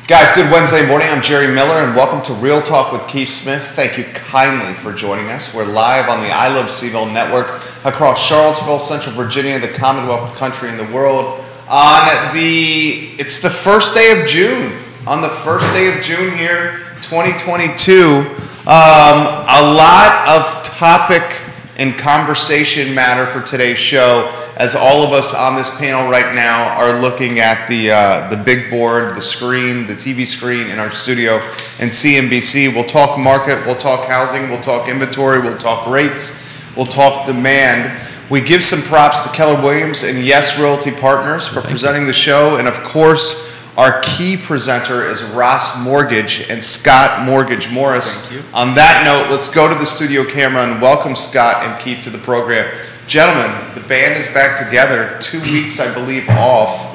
Guys, good Wednesday morning. I'm Jerry Miller, and welcome to Real Talk with Keith Smith. Thank you kindly for joining us. We're live on the I Love CVille Network across Charlottesville, Central Virginia, the Commonwealth, the country, and the world. It's the first day of June. On the first day of June here, 2022, a lot of topic and conversation matter for today's show, as all of us on this panel right now are looking at the big board, the screen, the TV screen in our studio in CNBC. We'll talk market, we'll talk housing, we'll talk inventory, we'll talk rates, we'll talk demand. We give some props to Keller Williams and Yes Realty Partners for presenting the show, and of course, our key presenter is Ross Mortgage and Scott Mortgage Morris. Thank you. On that note, let's go to the studio camera and welcome Scott and Keith to the program. Gentlemen, the band is back together. 2 weeks, I believe, off.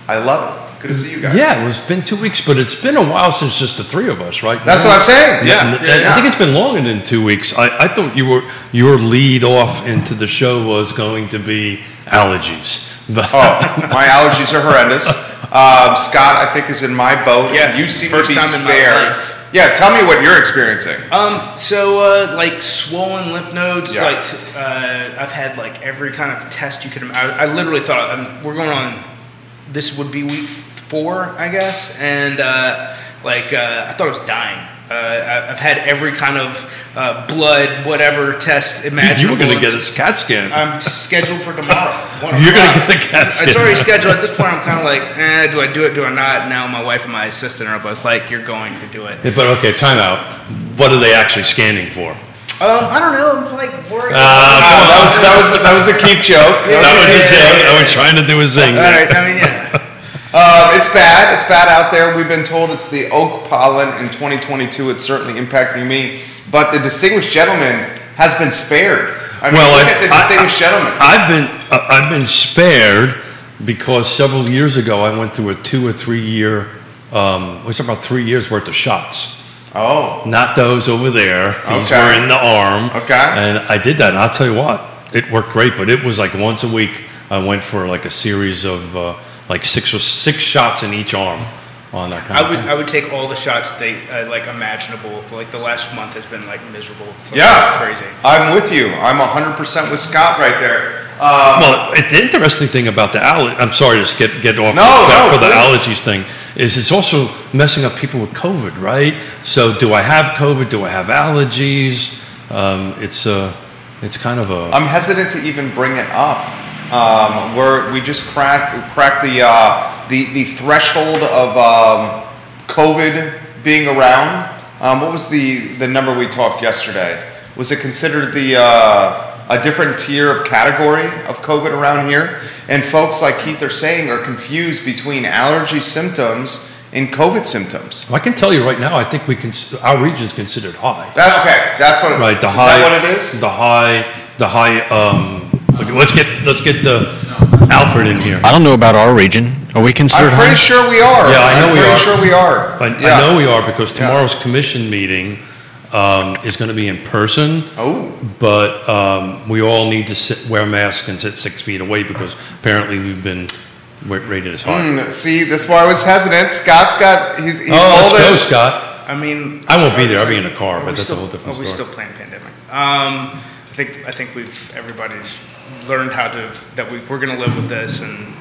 I love it. Good to see you guys. Yeah, it's been 2 weeks, but it's been a while since just the three of us, right? That's what I'm saying. Yeah. I think it's been longer than 2 weeks. I thought your lead off into the show was going to be allergies. My allergies are horrendous. Scott, I think, is in my boat. Yeah, You seem first to be time spared. in my life. Yeah, tell me what you're experiencing. Like swollen lymph nodes. Yeah. I've had like every kind of test you could. I literally thought we're going on. This would be week 4, I guess, and I thought I was dying. I've had every kind of blood, whatever test imaginable. You were going to get a CAT scan. I'm scheduled for tomorrow. You're going to get a CAT scan. It's already scheduled. At this point, I'm kind of like, do I do it? Do I not? Now my wife and my assistant are both like, you're going to do it. Yeah, but okay, time out. What are they actually scanning for? I don't know. I'm like worried. That was a Keith joke. That was a zing. I was trying to do a zing. All right. I mean, yeah. It's bad. It's bad out there. We've been told it's the oak pollen in 2022. It's certainly impacting me. But the distinguished gentleman has been spared. I mean, look at the distinguished gentleman. I've been spared because several years ago I went through a 2 or 3 year. It was about 3 years worth of shots. Oh. Not those over there. These were in the arm. Okay. And I did that. And I'll tell you what, it worked great. But it was like once a week. I went for like a series of like six shots in each arm on that kind of thing. I would take all the shots like imaginable. Like the last month has been like miserable. It's crazy. I'm with you. I'm 100% with Scott right there. Well, the interesting thing about the allergy, I'm sorry to get off for the allergies thing, is it's also messing up people with COVID, right? So do I have COVID? Do I have allergies? It's kind of a... I'm hesitant to even bring it up. We just cracked the threshold of COVID being around. What was the number we talked yesterday? Was it considered a different tier of category of COVID around here? And folks, like Keith are saying, are confused between allergy symptoms and COVID symptoms. I can tell you right now, I think our region is considered high. Okay, that's what it is. Right, Is that what it is? The high. Let's get the Alfred in here. I don't know about our region. Are we considered high? I'm pretty sure we are. Yeah, I know we are. I'm pretty sure we are. I know we are because tomorrow's commission meeting is going to be in person. Oh. But we all need to wear masks and sit 6 feet away because apparently we've been rated as high. See, that's why I was hesitant. Scott's got, he's holding. Let's go, Scott. I mean, I won't be there. I'll be in a car, but that's a whole different story. Are we still playing pandemic? I think everybody's learned we're going to live with this, and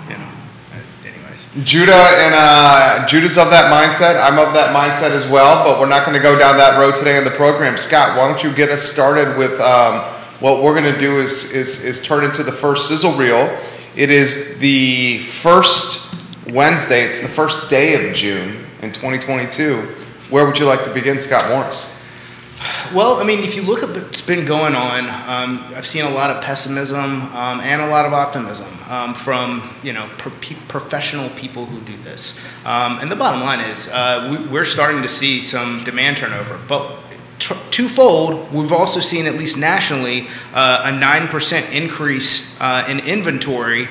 anyways. Judah's of that mindset. I'm of that mindset as well, but we're not going to go down that road today on the program. Scott, why don't you get us started with what we're going to do is turn into the first sizzle reel. It is the first Wednesday. It's the first day of June in 2022. Where would you like to begin, Scott Morris? Well, I mean, if you look at what's been going on, I've seen a lot of pessimism and a lot of optimism from professional people who do this. And the bottom line is we're starting to see some demand turnover, but twofold, we've also seen, at least nationally, a 9% increase in inventory,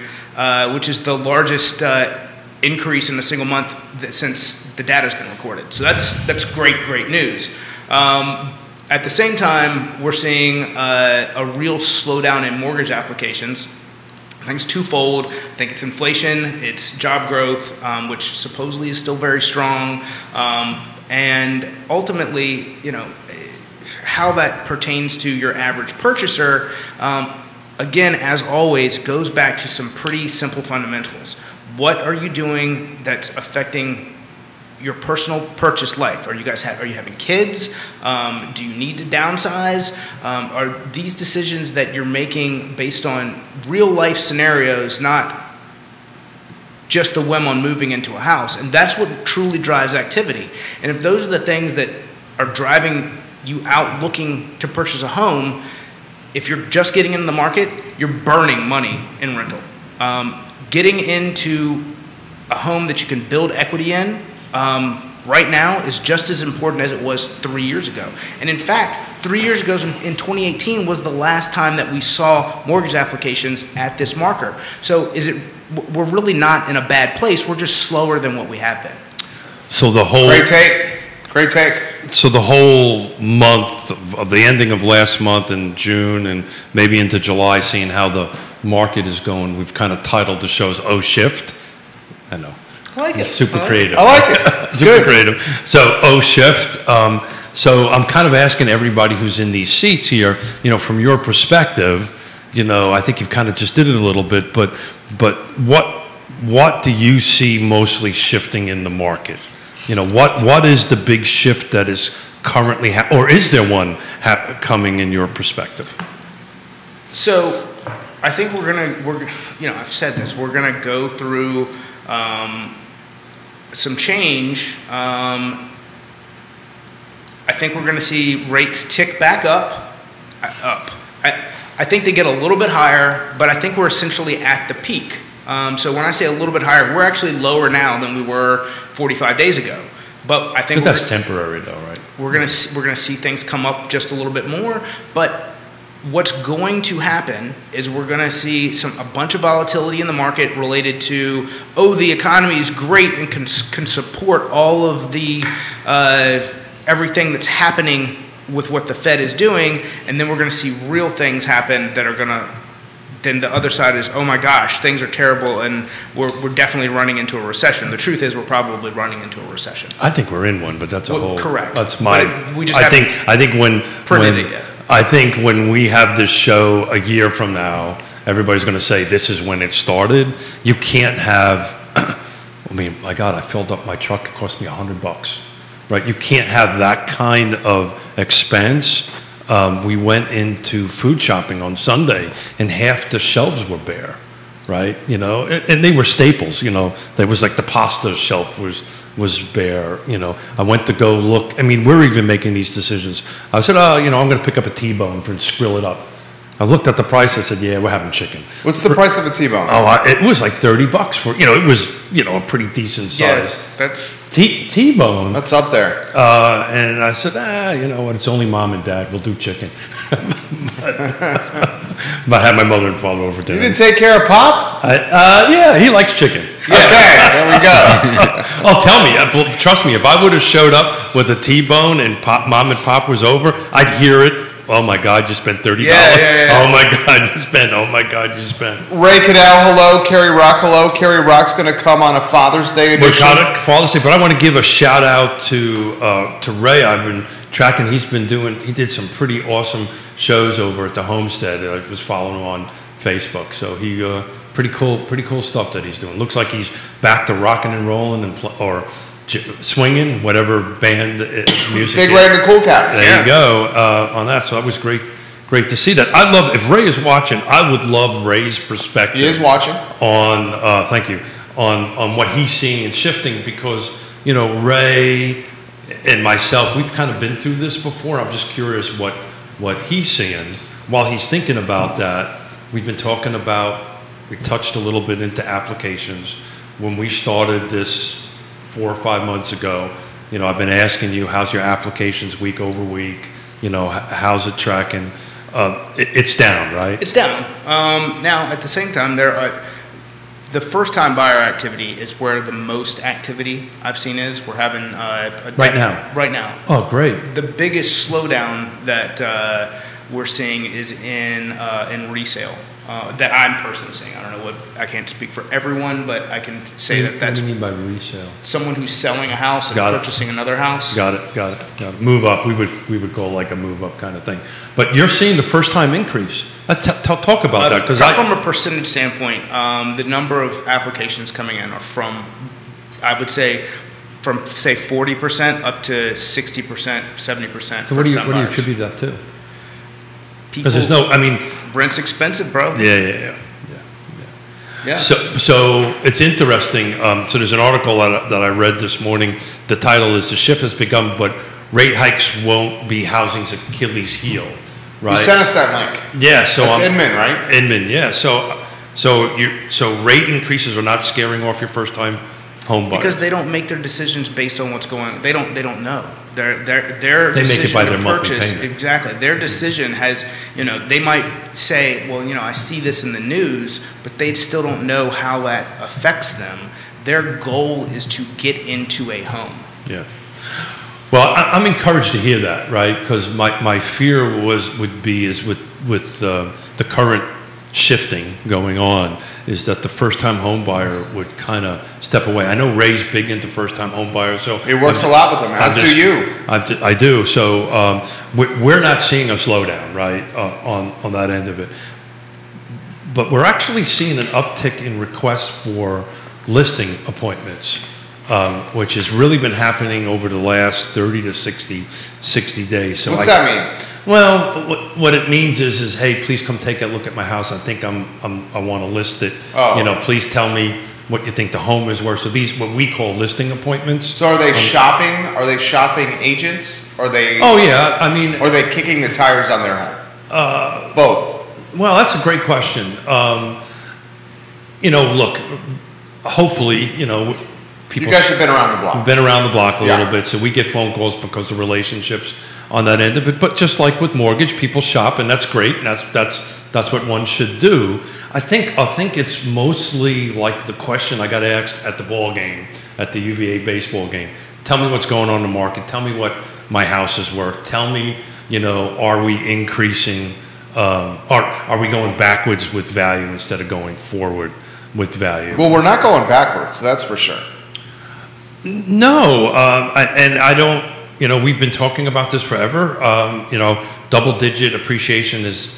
which is the largest increase in a single month since the data's been recorded. So that's great news. At the same time, we're seeing a real slowdown in mortgage applications. think it's twofold. I think it's inflation, it's job growth, which supposedly is still very strong, and ultimately, how that pertains to your average purchaser, again, as always, goes back to some pretty simple fundamentals. What are you doing that's affecting your personal purchase life? Are you having kids? Do you need to downsize? Are these decisions that you're making based on real life scenarios, not just the whim on moving into a house? And that's what truly drives activity. And if those are the things that are driving you out looking to purchase a home, if you're just getting into the market, you're burning money in rental. Getting into a home that you can build equity in right now is just as important as it was 3 years ago. And in fact, 3 years ago in 2018 was the last time that we saw mortgage applications at this marker. So we're really not in a bad place. We're just slower than what we have been. So the whole... Great take. So the whole month of the ending of last month in June and maybe into July, seeing how the market is going, we've kind of titled the shows "Oh Shift." I know. I like it. Super creative. I like it. Super good. Creative. So "Oh Shift." So I'm kind of asking everybody who's in these seats here, from your perspective, I think you've kind of just did it a little bit, but what do you see mostly shifting in the market? What is the big shift that is currently or is there one coming in your perspective? So I think I've said this, we're gonna go through some change. I think we're gonna see rates tick back up. I think they get a little bit higher, but I think we're essentially at the peak. So when I say a little bit higher, we're actually lower now than we were 45 days ago. But I think that's temporary, though, right? We're gonna see things come up just a little bit more. But what's going to happen is we're gonna see a bunch of volatility in the market related to, the economy is great and can support all of the everything that's happening with what the Fed is doing, and then we're gonna see real things happen that are gonna. Then the other side is, oh my gosh, things are terrible, and we're definitely running into a recession. The truth is, we're probably running into a recession. I think we're in one, but that's a whole. Correct. That's my. We just I think when we have this show a year from now, everybody's going to say this is when it started. You can't have. My God, I filled up my truck. It cost me $100, right? You can't have that kind of expense. We went into food shopping on Sunday, and half the shelves were bare, right? And they were staples. There was like the pasta shelf was bare. I went to go look. We're even making these decisions. I said, I'm going to pick up a T-bone and grill it up. I looked at the price. I said, yeah, we're having chicken. What's the price of a T-bone? It was like $30 for. It was a pretty decent size. Yeah, that's T-bone. That's up there. And I said, what? It's only mom and dad. We'll do chicken. But I had my mother and father over dinner. You didn't take care of Pop? Yeah, he likes chicken. Yeah. Okay, there we go. Tell me, trust me, if I would have showed up with a T-bone and mom and pop was over, I'd hear it. Oh my God, you spent $30. Yeah. Oh my God, you spent. Oh my God, you spent. Ray Cadell, hello. Carrie Rock, hello. Carrie Rock's going to come on a Father's Day edition. We're caught at Father's Day, but I want to give a shout out to Ray. I've been tracking. He did some pretty awesome shows over at the Homestead. I was following him on Facebook. So he pretty cool stuff that he's doing. Looks like he's back to rocking and rolling or swinging, whatever band music. Big Ray and the Cool Cats. There you go on that. So that was great to see that. If Ray is watching, I would love Ray's perspective. He is watching. On thank you on what he's seeing and shifting, because Ray and myself, we've kind of been through this before. I'm just curious what he's seeing while he's thinking about that. We've been talking about. We touched a little bit into applications when we started this 4 or 5 months ago. I've been asking you, how's your applications week over week? How's it tracking? It's down, right? It's down. Now, at the same time, the first-time buyer activity is where the most activity I've seen is. We're having right now. Right now. Oh, great. The biggest slowdown that we're seeing is in resale. that I'm personally seeing. I don't know I can't speak for everyone, but I can say that's. What do you mean by resale? Someone who's selling a house and purchasing another house. Got it. Move up. We would call like a move up kind of thing. But you're seeing the first time increase. Let's talk about that, because from a percentage standpoint, the number of applications coming in are from, I would say, from say 40% up to 60%, 70%. So what do you attribute that to? Because there's no, rent's expensive, bro. Yeah. So it's interesting. So there's an article that I read this morning. The title is "The Shift Has Begun, but Rate Hikes Won't Be Housing's Achilles Heel." Right. You sent us that link. Yeah. So that's Inman, right? Inman. Yeah. So rate increases are not scaring off your first time home buyers. Because they don't make their decisions based on what's going on. They don't know. Their they decision make it by to their monthly purchase, payment. exactly. Their decision has, they might say, well, I see this in the news, but they still don't know how that affects them. Their goal is to get into a home. Yeah. Well, I'm encouraged to hear that, right? Because my fear would be with the current shifting going on is that the first-time home buyer would kind of step away. I know Ray's big into first-time home buyers, so he works a lot with them. As do you. I do. So we're not seeing a slowdown, right, on that end of it. But we're actually seeing an uptick in requests for listing appointments, which has really been happening over the last 30 to 60 days. So what's that mean? Well, what it means is, hey, please come take a look at my house. I think I want to list it. Oh. Please tell me what you think the home is worth. So these, what we call listing appointments. So are they shopping? Are they shopping agents? Are they? Oh yeah, Are they kicking the tires on their home? Both. Well, that's a great question. Look, hopefully, people. You guys have been around the block. Been around the block a little bit, so we get phone calls because of relationships on that end of it. But just like with mortgage, people shop, and that's great, and that's what one should do. I think it's mostly like the question I got asked at the ball game, at the UVA baseball game. Tell me what's going on in the market. Tell me what my house is worth. Tell me, are we increasing? Are we going backwards with value instead of going forward with value? Well, we're not going backwards. That's for sure. No, and I don't. We've been talking about this forever. Double-digit appreciation is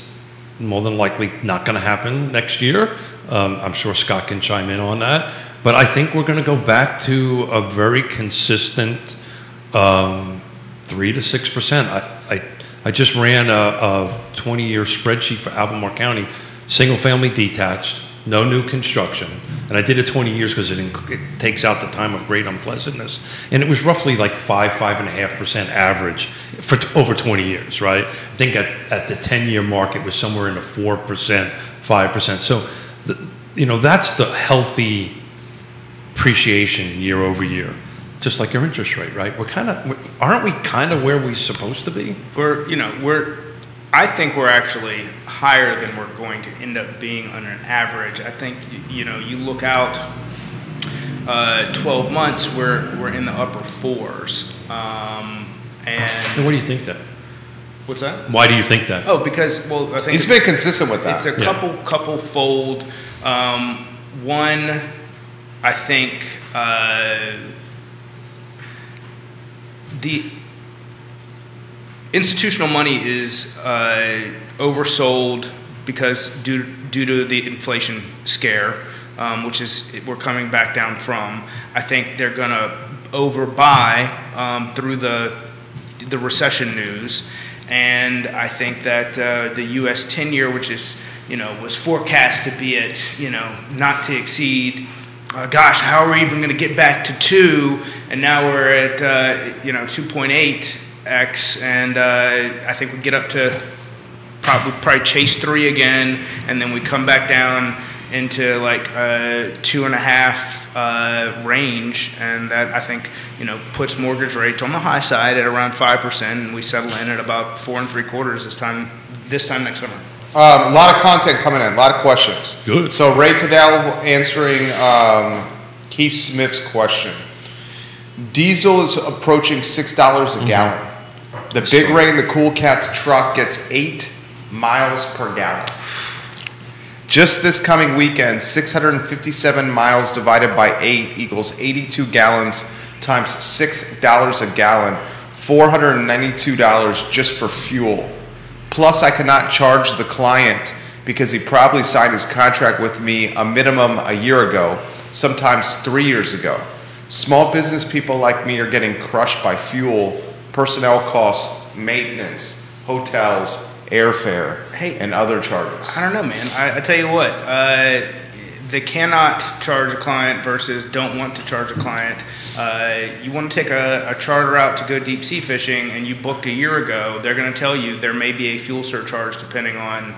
more than likely not going to happen next year. I'm sure Scott can chime in on that. But I think we're going to go back to a very consistent 3 to 6%. I just ran a 20-year spreadsheet for Albemarle County, single-family detached, no new construction. And I did it 20 years because it takes out the time of great unpleasantness. And it was roughly like 5.5% average for over 20 years, right? I think at the 10-year mark, it was somewhere in the 4%, 5%. So, that's the healthy appreciation year over year. Just like your interest rate, right? Aren't we kind of where we're supposed to be? I think we're actually higher than we're going to end up being on an average. I think, you look out 12 months, we're in the upper 4s. And what do you think that? What's that? Why do you think that? Oh, because, I think he's been consistent with that. It's a couple fold. One, I think the institutional money is oversold because due to the inflation scare, which is we're coming back down from. I think they're going to overbuy through the recession news, and I think that the U.S. 10-year, which is was forecast to be at not to exceed. Gosh, how are we even going to get back to 2? And now we're at 2.8x, and I think we get up to probably chase 3 again, and then we come back down into like 2.5 range, and that I think puts mortgage rates on the high side at around 5%, and we settle in at about 4 3/4 this time next summer. A lot of content coming in, a lot of questions. Good. So Ray Cadell answering Keith Smith's question. Diesel is approaching $6 a gallon. The Big Ray and the Cool Cats truck gets 8 miles per gallon. Just this coming weekend, 657 miles divided by 8 equals 82 gallons times $6 a gallon, $492 just for fuel. Plus, I cannot charge the client because he probably signed his contract with me a minimum a year ago, sometimes 3 years ago. Small business people like me are getting crushed by fuel, personnel costs, maintenance, hotels, airfare, and other charges. I don't know, man. I tell you what, they cannot charge a client versus don't want to charge a client. You want to take a charter out to go deep sea fishing and you booked a year ago, they're going to tell you there may be a fuel surcharge depending on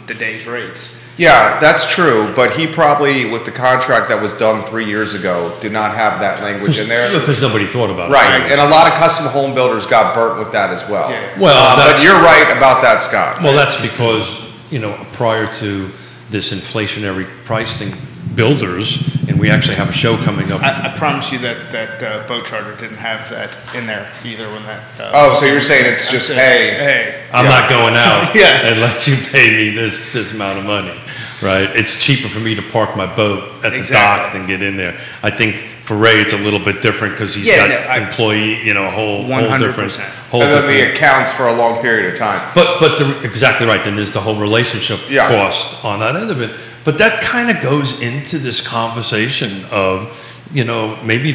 the day's rates. Yeah, that's true, but he probably, with the contract that was done 3 years ago, did not have that language in there. Because nobody thought about it. Right, and a lot of custom home builders got burnt with that as well. Yeah. Well, but you're right about that, Scott. Well, that's because, prior to this inflationary pricing, builders, and we actually have a show coming up. I promise you that boat charter didn't have that in there either when that. So you're saying it's just, hey. I'm not going out Yeah. unless you pay me this amount of money, right? It's cheaper for me to park my boat at the dock than get in there. I think for Ray it's a little bit different because he's got employee, a whole 100%. different. And then the accounts for a long period of time. But exactly right. Then there's the whole relationship cost on that end of it. But that kind of goes into this conversation of, maybe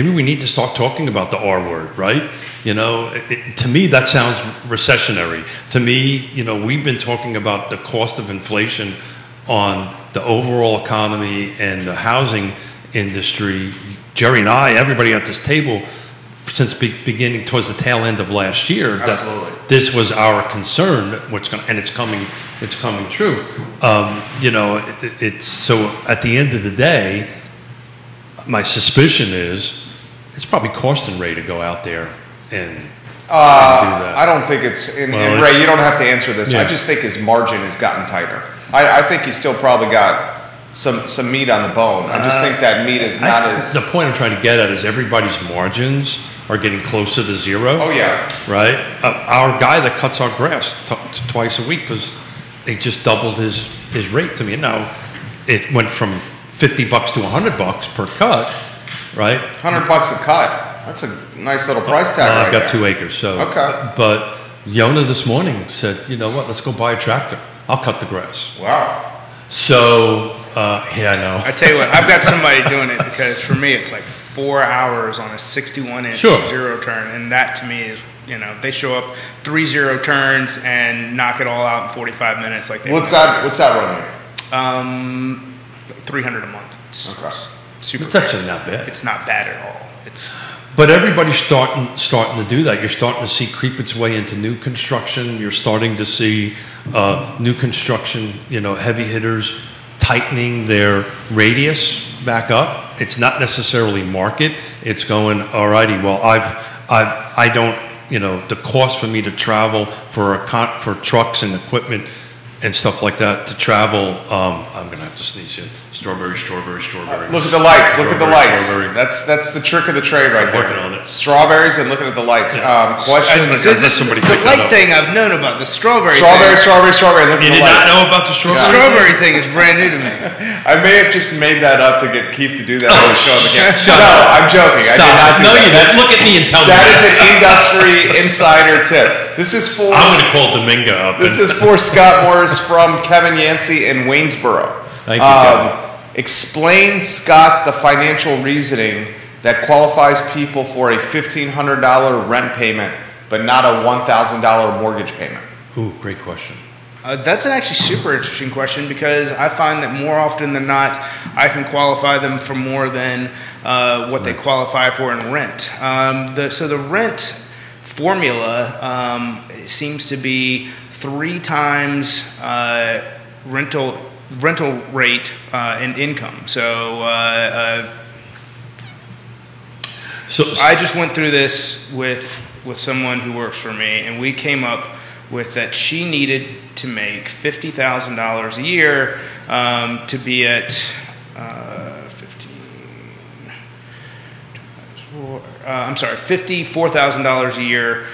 we need to start talking about the R word, right? To me, that sounds recessionary. To me, we've been talking about the cost of inflation on the overall economy and the housing industry. Jerry and I, everybody at this table, since beginning towards the tail end of last year, Absolutely. that this was our concern. And it's coming true. So at the end of the day, my suspicion is it's probably costing Ray to go out there and do that. I don't think it's, and Ray, you don't have to answer this. I just think his margin has gotten tighter. I think he's still probably got some meat on the bone. I just think that meat is not as... The point I'm trying to get at is everybody's margins are getting closer to zero. Oh, yeah. Right? Our guy that cuts our grass twice a week because they just doubled his rate to me. Now, it went from $50 to $100 per cut, right? $100 a cut. That's a nice little price tag right there. I've got 2 acres, so. Okay. But Yonna this morning said, you know what, let's go buy a tractor. I'll cut the grass. Wow. So, I know. I tell you what, I've got somebody doing it because for me it's like 4 hours on a 61-inch zero turn, and that to me is, they show up 3 zero turns and knock it all out in 45 minutes. Like what's that run here? 300 a month. It's super. It's actually not bad. It's not bad at all. But everybody's starting to do that. You're starting to see creep its way into new construction. You're starting to see new construction, heavy hitters tightening their radius back up. It's not necessarily market. It's going, all righty, well, I don't, the cost for me to travel for trucks and equipment and stuff like that to travel, I'm going to have to sneeze here. Strawberry. Look at the lights. Look at the lights. That's the trick of the trade right there. Working on it. Strawberries and looking at the lights. Questions? The light thing I've known about. The strawberry. Strawberry. Look at the lights. You did not know about the strawberry? The strawberry thing is brand new to me. I may have just made that up to get Keith to do that on the show. Shut no, up. I'm joking. Stop. I did not do that. No, you didn't. Look at me and tell me. That is an industry insider tip. This is for. I'm going to call Dominga up. This is for Scott Morris from Kevin Yancey in Waynesboro. Thank you, Kevin. Explain, Scott, the financial reasoning that qualifies people for a $1,500 rent payment, but not a $1,000 mortgage payment. Ooh, great question. That's an actually super interesting question because I find that more often than not, I can qualify them for more than what they qualify for in rent. So the rent formula seems to be 3 times rental rate and income. So I just went through this with someone who works for me, and we came up with that she needed to make $50,000 a year to be at $54,000 a year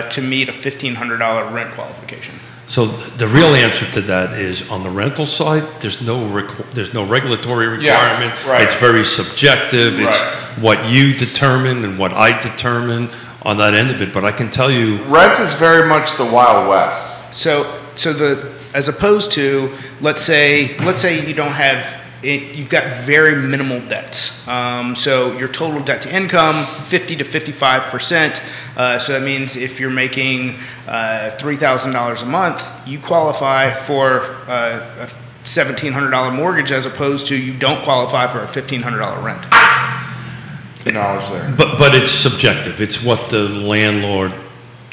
to meet a $1,500 rent qualification. So the real answer to that is on the rental side, there's no regulatory requirement. Yeah, right. It's very subjective. Right. It's what you determine and what I determine on that end of it. But I can tell you, rent is very much the Wild West. So as opposed to, let's say you don't have, you've got very minimal debts. So your total debt to income, 50 to 55%. So that means if you're making $3,000 a month, you qualify for a $1,700 mortgage, as opposed to you don't qualify for a $1,500 rent. Good knowledge there. but it's subjective. It's what the landlord,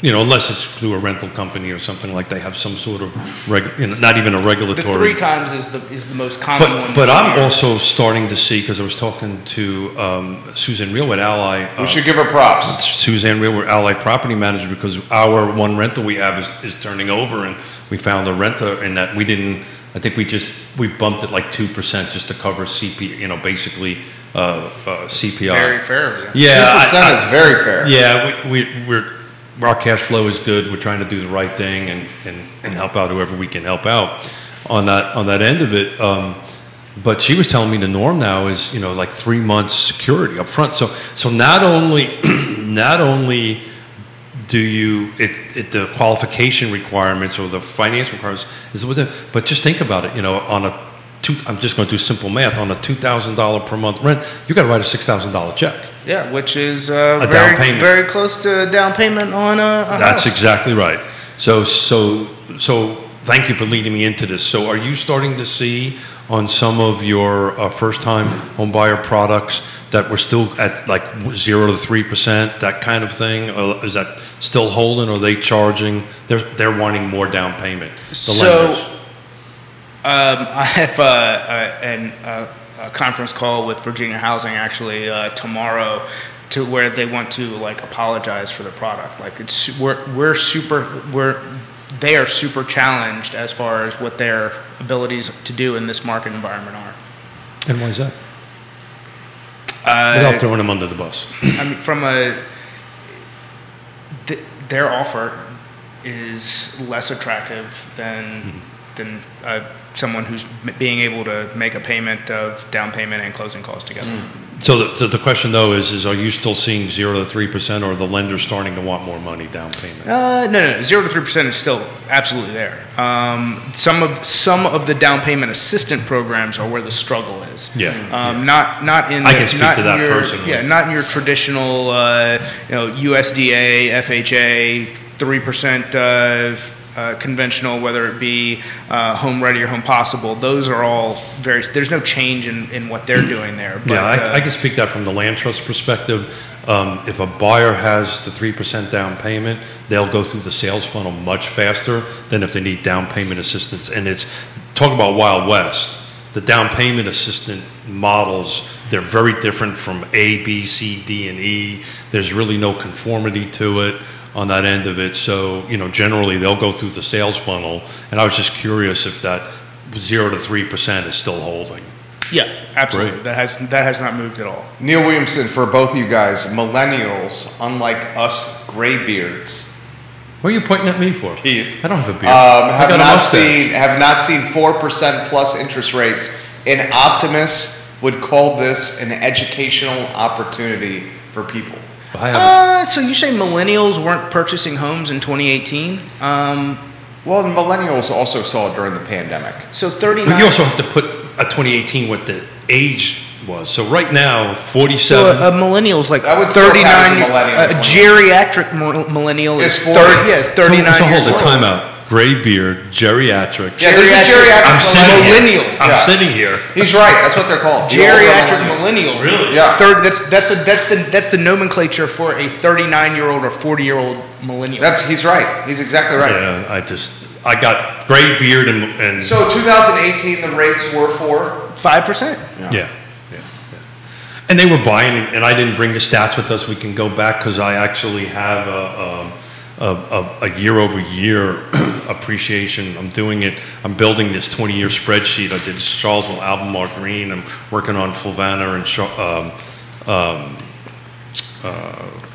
unless it's through a rental company or something, like they have some sort of not even a regulatory. The 3 times is the most common one. But I'm also starting to see, because I was talking to Suzanne Real with Ally. We should give her props. Suzanne Real, we're Ally property manager, because our one rental we have is turning over, and we found a renter in that I think we bumped it like 2% just to cover CP, basically CPI. Very fair. Yeah, 2% is very fair. Yeah, our cash flow is good. We're trying to do the right thing and help out whoever we can help out on that end of it. But she was telling me the norm now is like 3 months security up front. So not only do you the qualification requirements or the finance requirements is with them, but just think about it. I'm just going to do simple math. On a $2,000 per month rent, you got to write a $6,000 check. Yeah, which is down payment. Very close to down payment on a That's house. exactly right. So thank you for leading me into this. So are you starting to see on some of your first-time home buyer products that we're still at like 0 to 3%, that kind of thing? Is that still holding, or are they charging? They're wanting more down payment, the lenders. I have a conference call with Virginia Housing actually tomorrow, to where they want to like apologize for the product. Like they are super challenged as far as what their abilities to do in this market environment are. And why is that? Without throwing them under the bus. I mean, their offer is less attractive than someone who's being able to make a payment of down payment and closing costs together. So the question though is are you still seeing 0 to 3%, or are the lenders starting to want more money down payment? No. 0 to 3% is still absolutely there. Some of the down payment assistant programs are where the struggle is. Yeah. Not in. I can speak to that personally. Yeah, not in your traditional, USDA, FHA, 3%. Conventional, whether it be Home Ready or Home Possible, those are all there's no change in what they're doing there. But, yeah, I can speak that from the land trust perspective. If a buyer has the 3% down payment, they'll go through the sales funnel much faster than if they need down payment assistance. And talk about Wild West. The down payment assistant models, they're very different from A, B, C, D, and E. There's really no conformity to it on that end of it. So, generally they'll go through the sales funnel, and I was just curious if that 0 to 3% is still holding. Yeah, absolutely. Great. That has not moved at all. Neil Williamson, for both of you guys, millennials, unlike us graybeards. What are you pointing at me for? Keith, I don't have a beard. have not seen 4% plus interest rates, and optimists would call this an educational opportunity for people. So you say millennials weren't purchasing homes in 2018? Well, the millennials also saw it during the pandemic. So 39. But you also have to put a 2018 what the age was. So right now, 47. So a millennial is like I would still 39. count as a millennial. A geriatric millennial is 40. 30. Yeah, 39 so years hold the old. time out. Gray beard, geriatric. Yeah, there's a geriatric I'm sitting millennial. here. I'm sitting here. He's right. That's what they're called. Geriatric millennial. Really? Yeah. That's the nomenclature for a 39-year-old or 40-year-old millennial. He's right. He's exactly right. Yeah, I got gray beard and So 2018, the rates were for 5%. Yeah. And they were buying, and I didn't bring the stats with us. We can go back because I actually have a year-over-year appreciation. I'm doing it. I'm building this 20-year spreadsheet. I did Charlottesville, Albemarle Green. I'm working on Fulvana and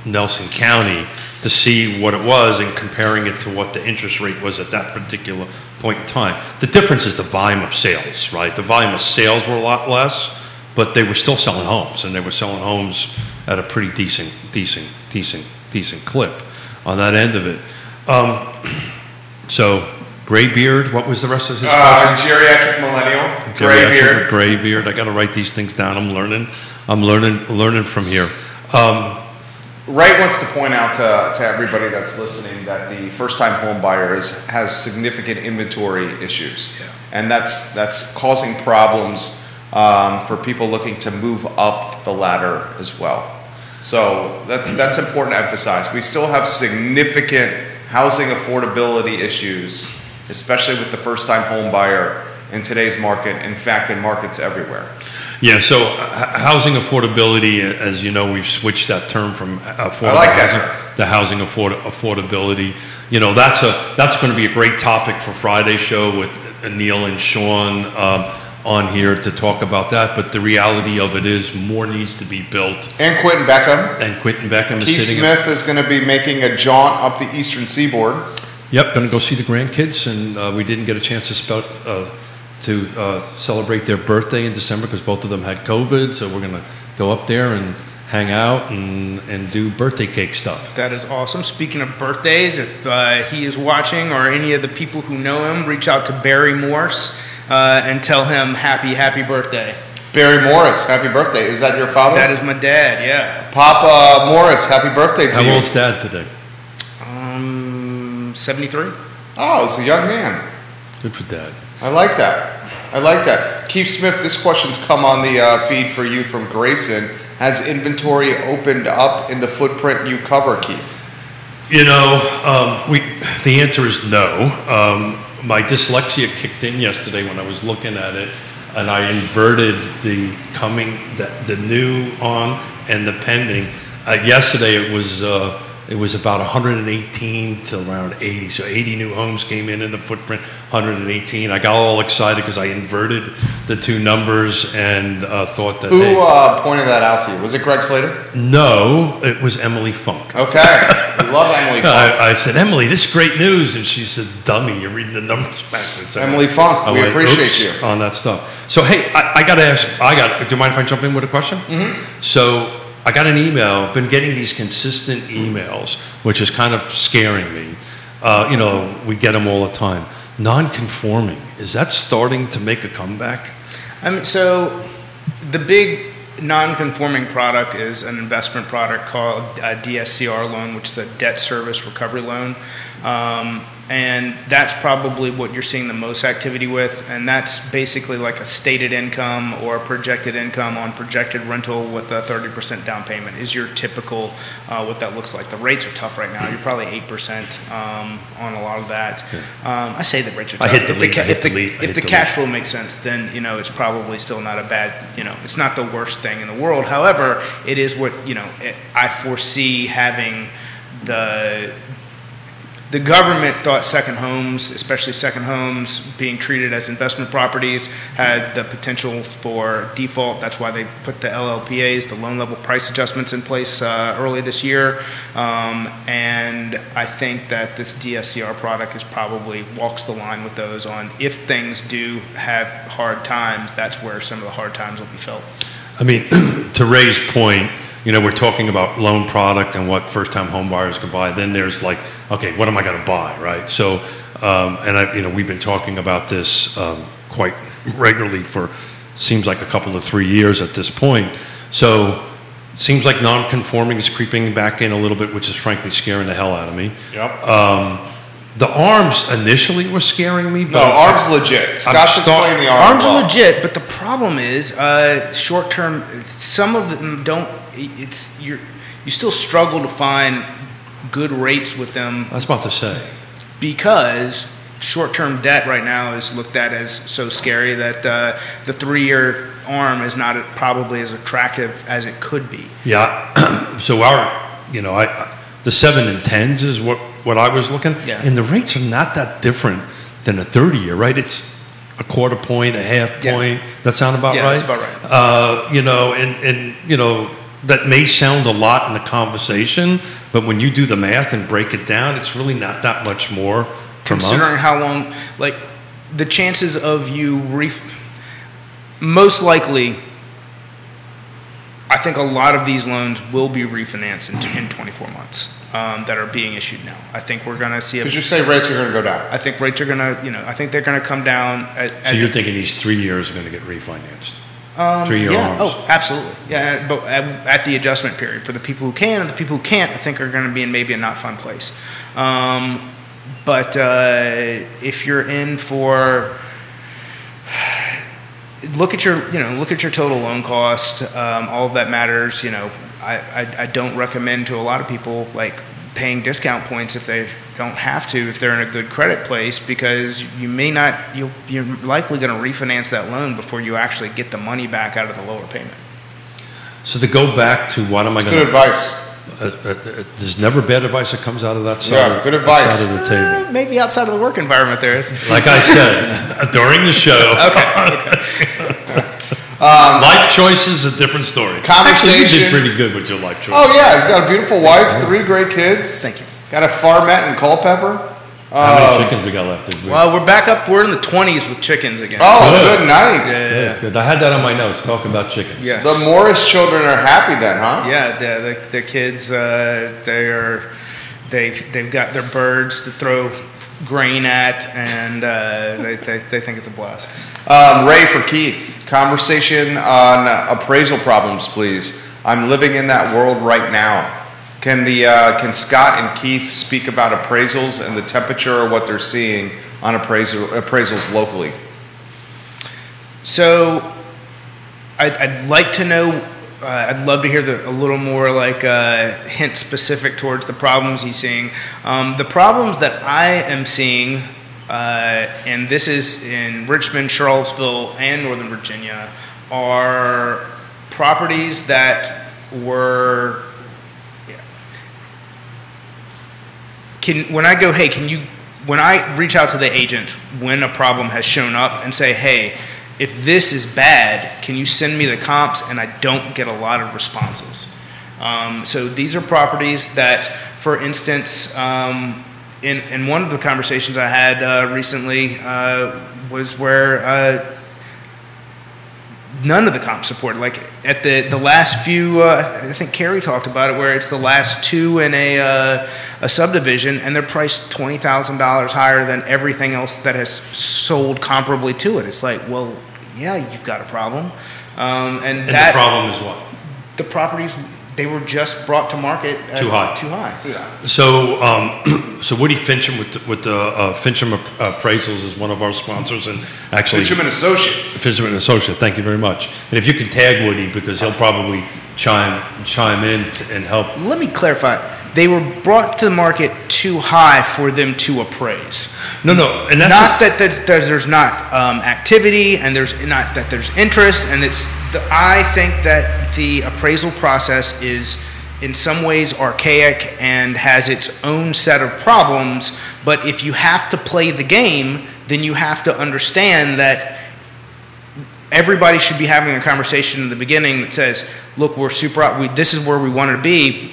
Nelson County. to see what it was and comparing it to what the interest rate was at that particular point in time. The difference is the volume of sales, right? The volume of sales were a lot less, but they were still selling homes, and they were selling homes at a pretty decent clip on that end of it. So, graybeard, what was the rest of his question? Geriatric millennial, graybeard. Graybeard, I got to write these things down. I'm learning from here. Ray wants to point out to everybody that's listening that the first-time home buyer has significant inventory issues, and that's causing problems for people looking to move up the ladder as well. So that's important to emphasize. We still have significant housing affordability issues, especially with the first-time home buyer in today's market. In fact, in markets everywhere. Yeah, so housing affordability, as you know, we've switched that term from affordable housing to housing affordability. You know, that's going to be a great topic for Friday's show with Neil and Sean on here to talk about that. But the reality of it is more needs to be built. And Quentin Beckham. Keith Smith is going to be making a jaunt up the eastern seaboard. Yep, going to go see the grandkids, and we didn't get a chance to celebrate their birthday in December because both of them had COVID, so we're going to go up there and hang out and do birthday cake stuff. That is awesome. Speaking of birthdays, if he is watching or any of the people who know him, reach out to Barry Morse and tell him happy birthday. Barry Morris, happy birthday. Is that your father? That is my dad, yeah. Papa Morris, happy birthday to you. How old's Dad today? 73. Oh, it's a young man. Good for Dad. I like that. Keith Smith, this question's come on the feed for you from Grayson. Has inventory opened up in the footprint you cover, Keith? You know, the answer is no. My dyslexia kicked in yesterday when I was looking at it, and I inverted the new on and the pending. Yesterday it was about 118 to around 80. So 80 new homes came in the footprint, 118. I got all excited because I inverted the two numbers and thought that. Who pointed that out to you? Was it Greg Slater? No, it was Emily Funk. Okay. We love Emily Funk. I said, Emily, this is great news. And she said, dummy, you're reading the numbers backwards. Emily Funk, we appreciate you. On that stuff. So, hey, I got to ask, do you mind if I jump in with a question? Mm-hmm. So, I got an email, been getting these consistent emails, which is kind of scaring me. You know, we get them all the time. Non-conforming, is that starting to make a comeback? I mean, so the big non-conforming product is an investment product called a DSCR loan, which is a debt service recovery loan. And that's probably what you're seeing the most activity with, and that's basically like a stated income or projected income on projected rental with a 30% down payment is your typical what that looks like. The rates are tough right now. You're probably 8% on a lot of that. I say the rates are tough. If the cash flow makes sense, then you know it's probably still not a bad. You know, it's not the worst thing in the world. However, it is what I foresee having the government thought second homes, especially second homes being treated as investment properties, had the potential for default. That's why they put the LLPAs, the loan level price adjustments, in place early this year. And I think that this DSCR product is probably walks the line with those on if things do have hard times, that's where some of the hard times will be felt. I mean, to Ray's point, we're talking about loan product and what first-time home buyers can buy. Then there's like, okay, what am I going to buy, right? So, and we've been talking about this quite regularly for seems like a couple of 3 years at this point. So, seems like non-conforming is creeping back in a little bit, which is frankly scaring the hell out of me. Yep. The ARMs initially were scaring me. But no, ARM's legit. Scott's explained the ARM. ARM's legit, but the problem is short-term. Some of them don't. You still struggle to find good rates with them. I was about to say, because short-term debt right now is looked at as so scary that the 3-year ARM is not probably as attractive as it could be. Yeah. So the 7 and 10s is what I was looking. Yeah. And the rates are not that different than a 30-year, right? It's a quarter point, a half point. That sound about right? Yeah, that's about right. that may sound a lot in the conversation, but when you do the math and break it down, it's really not that much more per month. Considering how long, like the chances of you most likely, I think a lot of these loans will be refinanced in 24 months that are being issued now. I think we're going to see. Because you say rates are going to go down. I think rates are going to, I think they're going to come down. So you're thinking these 3 years are going to get refinanced? 3-year arms. Oh, absolutely. Yeah, but at the adjustment period for the people who can and the people who can't, I think are going to be in maybe a not fun place. But if you're in for, look at your total loan cost. All of that matters. I don't recommend to a lot of people like paying discount points if they don't have to, if they're in a good credit place, because you're likely going to refinance that loan before you actually get the money back out of the lower payment. So to go back to what am I going to... Good advice. There's never bad advice that comes out of that side, yeah, good advice. Side of the table. Maybe outside of the work environment there is. Like I said, during the show. Okay. Life choice is a different story. Conversation. Actually, you did pretty good with your life choice. Oh, yeah. He's got a beautiful wife, 3 great kids. Thank you. Got a farmette in Culpeper. How many chickens we got left? Well, we're back up. We're in the 20s with chickens again. Oh, good night. Yeah. Good. I had that on my notes, talking about chickens. Yeah. The Morris children are happy then, huh? Yeah, the kids, they've got their birds to throw grain at, and they think it's a blast. Ray for Keith. Conversation on appraisal problems, please. I'm living in that world right now. Can Scott and Keith speak about appraisals and the temperature or what they're seeing on appraisals locally? So, I'd like to know. I'd love to hear a little more like hint specific towards the problems he's seeing. The problems that I am seeing, and this is in Richmond, Charlottesville, and Northern Virginia, are properties that were. When I reach out to the agent when a problem has shown up and say, hey, if this is bad, can you send me the comps? And I don't get a lot of responses. So these are properties that, for instance, in one of the conversations I had recently was where none of the comps support. Like at the last few, I think Carrie talked about it, where it's the last 2 in a subdivision, and they're priced $20,000 higher than everything else that has sold comparably to it. It's like, well, yeah, you've got a problem. And the problem is what? The properties, they were just brought to market too high. Yeah. So Woody Fincham with the Fincham Appraisals is one of our sponsors, and actually Fincham and Associates. Fincham and Associates. Thank you very much. And if you can tag Woody, because he'll probably chime in and help. Let me clarify. They were brought to the market too high for them to appraise. No, and that's not that there's not activity, and there's not that there's interest, and I think that the appraisal process is in some ways archaic and has its own set of problems. But if you have to play the game, then you have to understand that everybody should be having a conversation in the beginning that says, look, this is where we want to be,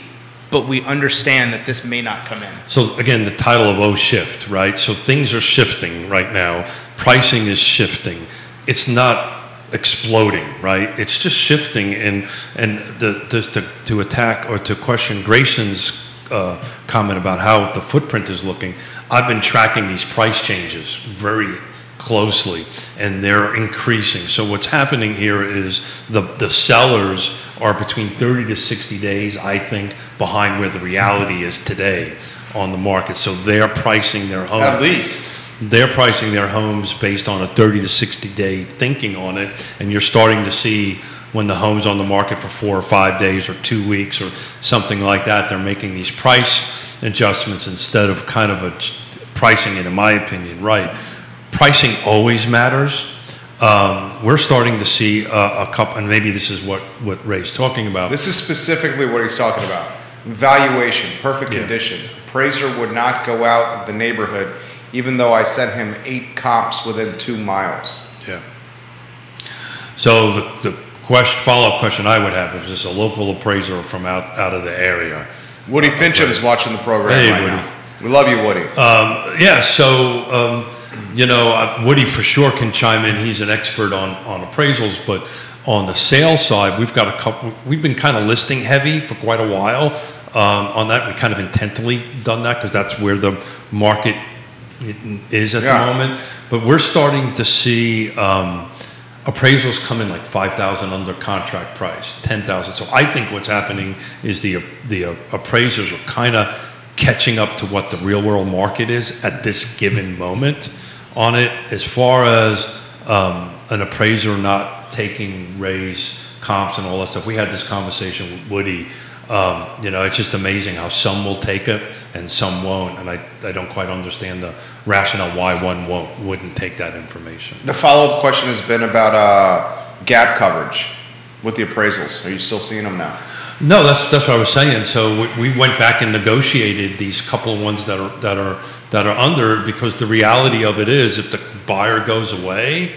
but we understand that this may not come in. So again, the title of shift, right? So things are shifting right now. Pricing is shifting. It's not exploding, right? It's just shifting. And to attack or to question Grayson's comment about how the footprint is looking, I've been tracking these price changes very closely, and they're increasing. So what's happening here is the sellers are between 30 to 60 days, I think, behind where the reality is today on the market. So they're pricing their homes. At least. They're pricing their homes based on a 30 to 60 day thinking on it, and you're starting to see when the home's on the market for 4 or 5 days or 2 weeks or something like that, they're making these price adjustments instead of kind of pricing it, in my opinion, right. Pricing always matters. We're starting to see a couple, and maybe this is what Ray's talking about. This is specifically what he's talking about. Valuation, perfect condition. Appraiser would not go out of the neighborhood, even though I sent him 8 comps within 2 miles. Yeah. So the follow-up question I would have is this a local appraiser from out of the area? Woody Fincham's watching the program hey, right Woody. now. We love you, Woody. Yeah, so, Woody for sure can chime in. He's an expert on appraisals, but on the sales side, we've been kind of listing heavy for quite a while. On that, we kind of intentionally done that because that's where the market is at the moment. But we're starting to see appraisals come in like 5,000 under contract price, 10,000. So I think what's happening is the appraisers are kind of catching up to what the real world market is at this given moment on it. As far as an appraiser not taking raise comps and all that stuff, we had this conversation with Woody. It's just amazing how some will take it and some won't, and I don't quite understand the rationale why one wouldn't take that information. The follow-up question has been about gap coverage with the appraisals. Are you still seeing them now? No, that's what I was saying. So we went back and negotiated these couple of ones that are under, because the reality of it is, if the buyer goes away,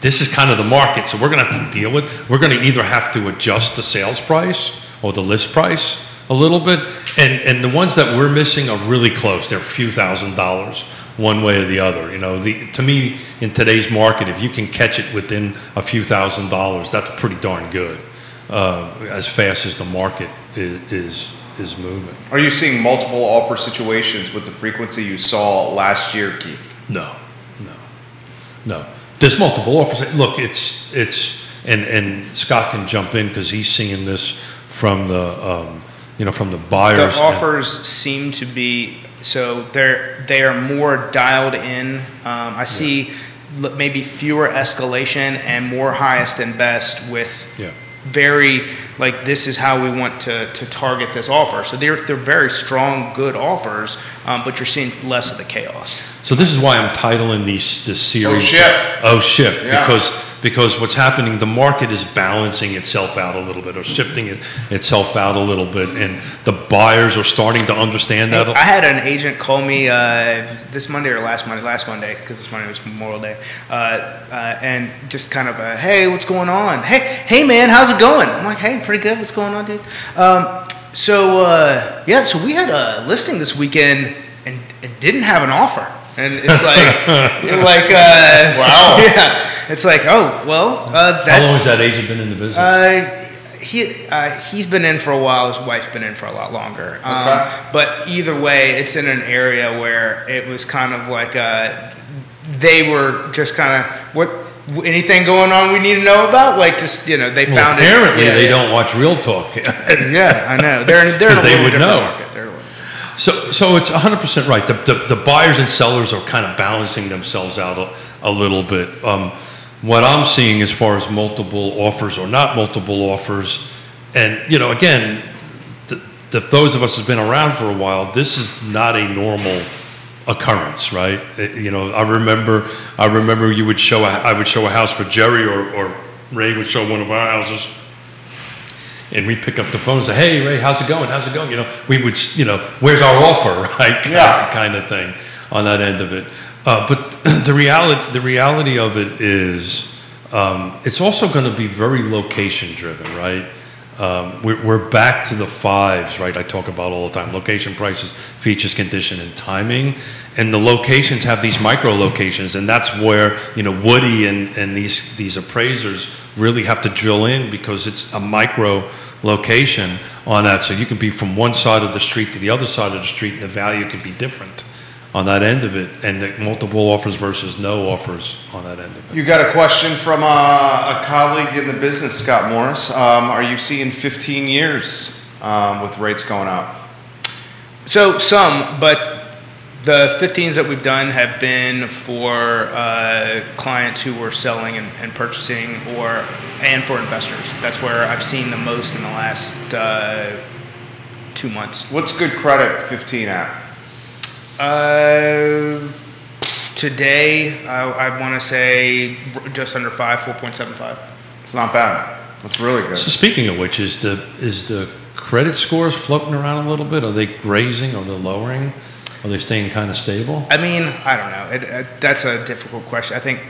this is kind of the market. So we're going to have to deal with. We're going to either have to adjust the sales price or the list price a little bit, and the ones that we're missing are really close. They're a few $1,000s one way or the other. To me, in today's market, if you can catch it within a few $1,000s, that's pretty darn good. As fast as the market is moving. Are you seeing multiple offer situations with the frequency you saw last year, Keith? No. There's multiple offers. Look, it's and Scott can jump in because he's seeing this from the from the buyers. The offers seem to be they are more dialed in. I see maybe fewer escalation and more highest and best with very this is how we want to target this offer. So they're very strong, good offers, but you're seeing less of the chaos. So this is why I'm titling this series Shift. Because what's happening, the market is balancing itself out a little bit, or shifting itself out a little bit, and the buyers are starting to understand that. I had an agent call me this Monday or last Monday, because this Monday was Memorial Day, and just kind of hey, what's going on? Hey man, how's it going? I'm like, hey, pretty good. What's going on, dude? So we had a listing this weekend and didn't have an offer. And it's wow. Yeah, it's like, oh well. How long has that agent been in the business? He's been in for a while. His wife's been in for a lot longer. Okay. But either way, it's in an area where it was kind of like they were just kind of anything going on we need to know about? They found it. Apparently, they don't watch Real Talk. Yeah, I know. They're in a little different market. So it's 100% right. The buyers and sellers are kind of balancing themselves out a little bit. What I'm seeing as far as multiple offers or not multiple offers, and again, those of us who've been around for a while, this is not a normal occurrence, right? I remember I would show a house for Jerry, or Ray would show one of our houses. And we pick up the phone and say, hey, Ray, how's it going? How's it going? We would, where's our offer, right? Kind of thing on that end of it. But the reality of it is it's also going to be very location driven, right? We're back to the fives, right? I talk about all the time: location, prices, features, condition, and timing. And the locations have these micro locations, and that's where Woody and these appraisers really have to drill in, because it's a micro location on that. So you can be from one side of the street to the other side of the street, and the value could be different on that end of it, and the multiple offers versus no offers on that end of it. You got a question from a colleague in the business, Scott Morris. Are you seeing 15 years with rates going up? So some, but the 15s that we've done have been for clients who were selling and purchasing, and for investors. That's where I've seen the most in the last 2 months. What's good credit 15 at? Today, I want to say just under 4.75. It's not bad. That's really good. So speaking of which, is the credit scores floating around a little bit? Are they raising or they're lowering? Are they staying kind of stable? I mean, I don't know. That's a difficult question. I think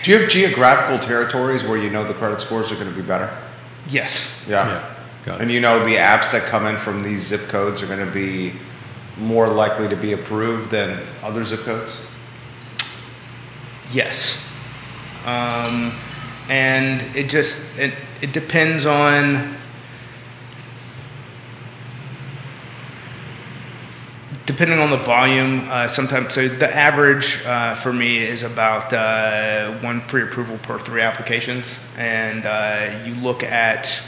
Do you have geographical territories where you know the credit scores are going to be better? Yes. Yeah. Got it. And you know the apps that come in from these zip codes are going to be more likely to be approved than other zip codes? Yes. And it depends on the volume. Sometimes, so the average for me is about 1 pre-approval per 3 applications, and you look at,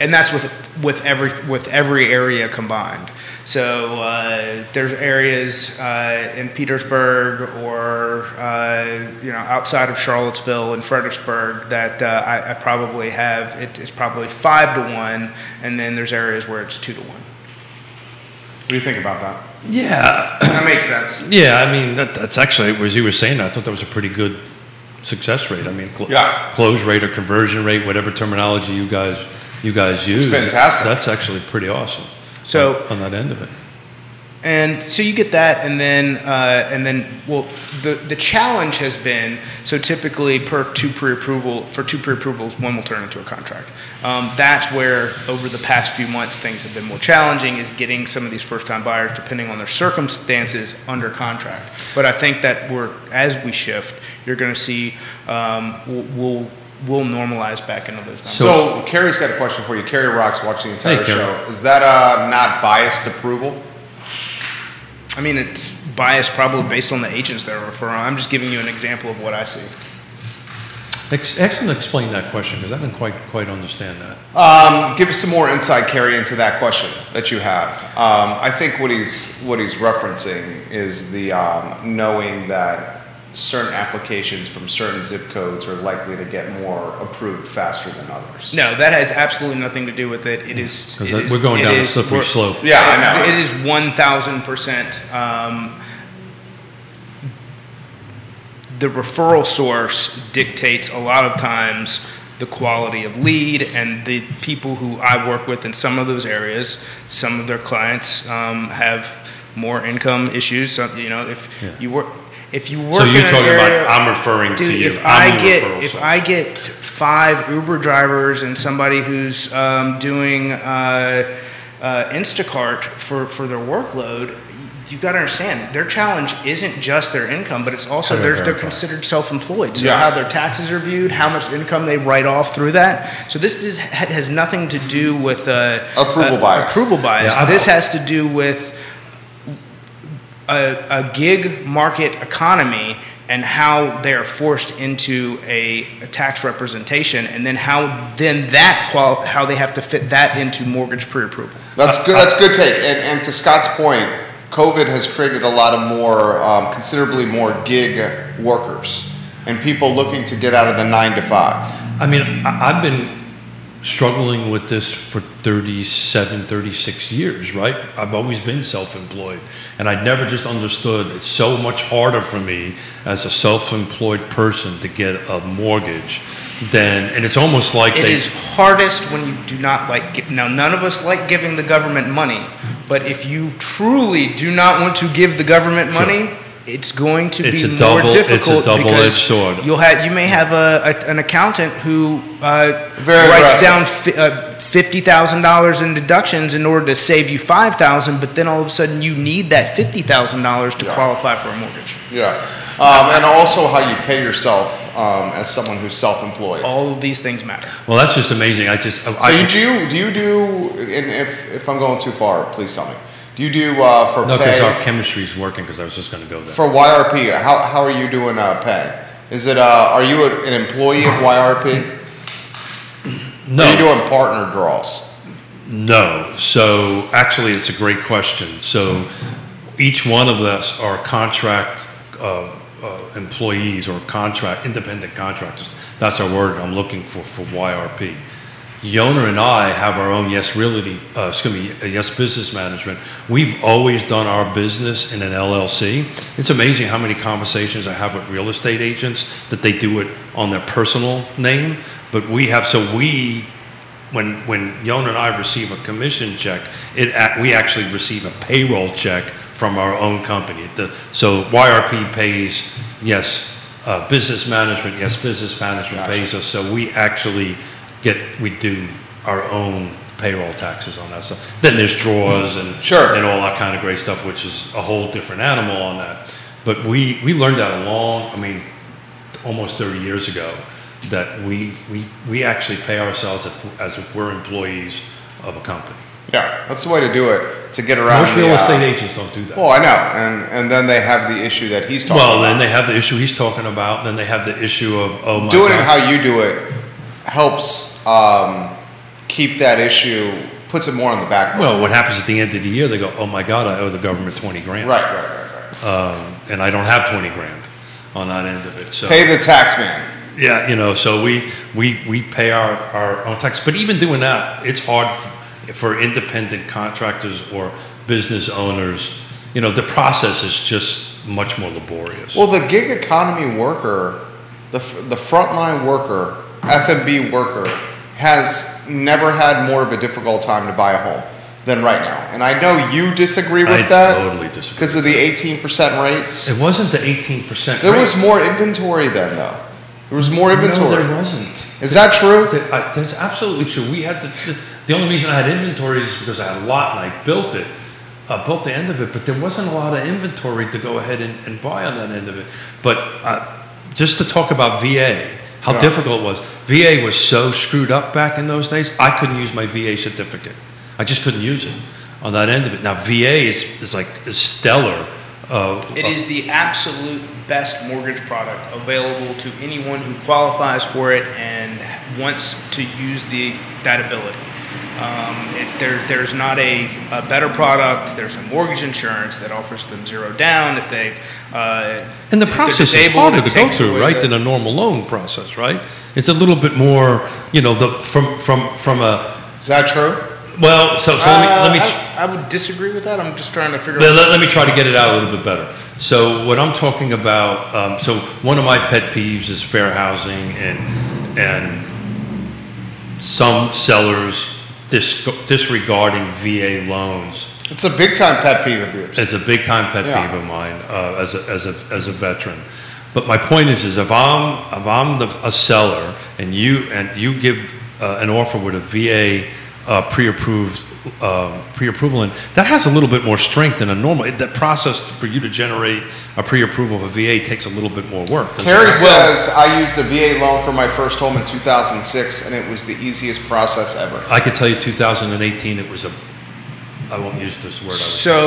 and that's with every area combined. So there's areas in Petersburg or outside of Charlottesville and Fredericksburg that I probably have. It's probably 5 to 1, and then there's areas where it's 2 to 1. What do you think about that? Yeah, that makes sense. Yeah, I mean that's actually, as you were saying, I thought that was a pretty good success rate. I mean, close rate or conversion rate, whatever terminology you guys use. It's fantastic. That's actually pretty awesome. So on that end of it. And so you get that, and then the challenge has been, so typically for two pre-approvals, one will turn into a contract. That's where over the past few months things have been more challenging, is getting some of these first-time buyers, depending on their circumstances, under contract. But I think that as we shift, you're going to see we'll normalize back into those numbers. So Carrie's got a question for you. Carrie Rock's watching the entire show. Is that not biased approval? I mean, it's biased probably based on the agents that are referring. I'm just giving you an example of what I see. Ask him to explain that question, because I didn't quite understand that. Give us some more insight, Carrie, into that question that you have. I think what he's referencing is the knowing that certain applications from certain zip codes are likely to get more approved faster than others. No, that has absolutely nothing to do with it. We're going down a slippery slope. Yeah, I know. It is 1,000%. The referral source dictates a lot of times the quality of lead, and the people who I work with in some of those areas, some of their clients have more income issues. So, if you work so you're in talking an area, about, I'm referring to you. If I get 5 Uber drivers and somebody who's doing Instacart for their workload, you've got to understand their challenge isn't just their income, but it's also they're considered self-employed. So how their taxes are viewed, how much income they write off through that. So this has nothing to do with approval bias. Yeah, this has to do with a gig market economy and how they are forced into a tax representation, and then how they have to fit that into mortgage pre-approval. That's good. That's a good take. And to Scott's point, COVID has created a lot of more, considerably more gig workers and people looking to get out of the 9 to 5. I mean, I've been struggling with this for 36 years, right? I've always been self-employed, and I never just understood it's so much harder for me as a self-employed person to get a mortgage and it's almost like it is hardest when you do not like. Now, none of us like giving the government money, but if you truly do not want to give the government money, it's going to be more difficult. It's a double-edged sword. You may have an accountant who writes down $50,000 in deductions in order to save you $5,000, but then all of a sudden you need that $50,000 to qualify for a mortgage. Yeah, and also how you pay yourself as someone who's self-employed. All of these things matter. Well, that's just amazing. Do you do? And if I'm going too far, please tell me. Do you do for pay? No, because our chemistry is working. Because I was just going to go there. For YRP, how are you doing pay? Is it are you an employee of YRP? No. Are you doing partner draws? No. So actually, it's a great question. So each one of us are contract employees or independent contractors. That's our word I'm looking for YRP. Yonna and I have our own Yes Business Management. We've always done our business in an LLC. It's amazing how many conversations I have with real estate agents that they do it on their personal name. But when Yonna and I receive a commission check, we actually receive a payroll check from our own company. So YRP pays, yes, business management, yes, business management pays us. So we actually we do our own payroll taxes on that stuff. Then there's draws and all that kind of great stuff, which is a whole different animal on that. But we learned that almost 30 years ago, that we actually pay ourselves as if we're employees of a company. Yeah, that's the way to do it, to get around. Most real estate agents don't do that. Well, I know, and then they have the issue that he's talking about. Well, then they have the issue he's talking about, then they have the issue of, oh my doing God. it how you do it helps keep that issue, puts it more on the back burner. Well, what happens at the end of the year, they go, oh my God, I owe the government 20 grand. Right. And I don't have 20 grand on that end of it. So pay the tax man. Yeah, so we pay our own tax. But even doing that, it's hard for independent contractors or business owners. The process is just much more laborious. Well, the gig economy worker, the frontline worker, F&B worker, has never had more of a difficult time to buy a home than right now. And I know you disagree with that. I totally disagree. Because of the 18% rates. It wasn't the 18% There was more inventory then, though. There was more inventory. No, there wasn't. Is that true? That's absolutely true. We had the only reason I had inventory is because I had a lot and I built it. Built the end of it, but there wasn't a lot of inventory to go ahead and buy on that end of it. But just to talk about VA, how difficult it was. VA was so screwed up back in those days, I couldn't use my VA certificate. I just couldn't use it on that end of it. Now, VA is stellar. It is the absolute best mortgage product available to anyone who qualifies for it and wants to use that ability. There's not a better product. There's a mortgage insurance that offers them zero down if they've and the process is harder to go through, right, than a normal loan process, right? It's a little bit more, from a. Is that true? Well, so let me. I would disagree with that. I'm just trying to figure out. Let me try to get it out a little bit better. So what I'm talking about, so one of my pet peeves is fair housing and some sellers disregarding VA loans. It's a big time pet peeve of yours. It's a big time pet peeve of mine as a veteran. But my point is if I'm a seller and you give an offer with a VA pre-approval in, that has a little bit more strength than a normal. That process for you to generate a pre-approval of a VA takes a little bit more work. Carrie says, I used a VA loan for my first home in 2006, and it was the easiest process ever. I could tell you 2018, it was I won't use this word.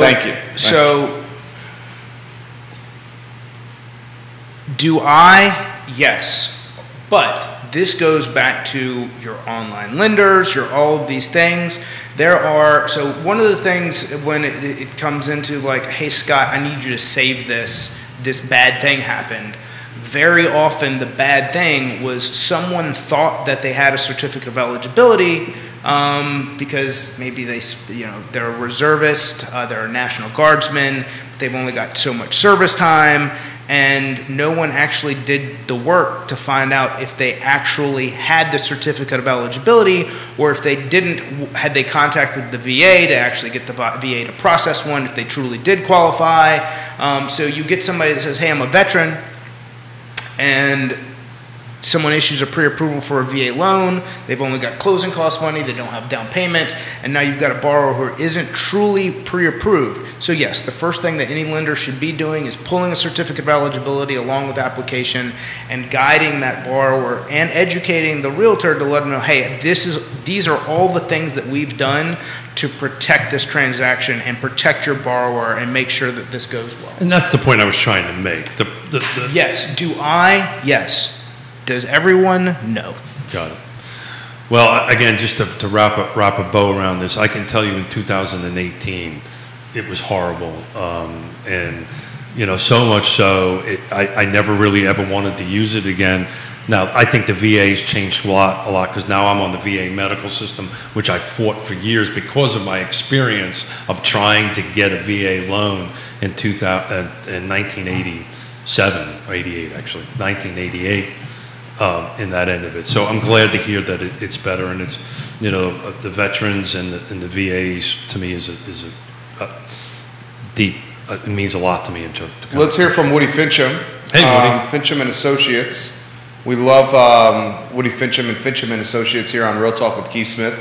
Thank you. Do I? Yes. But this goes back to your online lenders, all of these things. So one of the things when it comes into like, hey, Scott, I need you to save this bad thing happened. Very often the bad thing was someone thought that they had a certificate of eligibility because maybe they're a reservist, they're a National Guardsman, but they've only got so much service time. And no one actually did the work to find out if they actually had the certificate of eligibility, or if they didn't, had they contacted the VA to actually get the VA to process one, if they truly did qualify. So you get somebody that says, hey, I'm a veteran, and someone issues a pre-approval for a VA loan, they've only got closing cost money, they don't have down payment, and now you've got a borrower who isn't truly pre-approved. So yes, the first thing that any lender should be doing is pulling a certificate of eligibility along with the application and guiding that borrower and educating the realtor to let them know, hey, these are all the things that we've done to protect this transaction and protect your borrower and make sure that this goes well. And that's the point I was trying to make. Yes. Do I? Yes. Does everyone? No. Got it. Well, again, just to wrap a bow around this, I can tell you in 2018, it was horrible, and so much so I never really ever wanted to use it again. Now, I think the VA's changed a lot because now I'm on the VA medical system, which I fought for years because of my experience of trying to get a VA loan in 1987 or 88, actually, 1988. In that end of it. So I'm glad to hear that it's better, and it's, the veterans and the VAs to me is a deep it means a lot to me in terms of. Let's hear from Woody Fincham. Hey, Woody. Fincham and Associates. We love Woody Fincham and Fincham and Associates here on Real Talk with Keith Smith.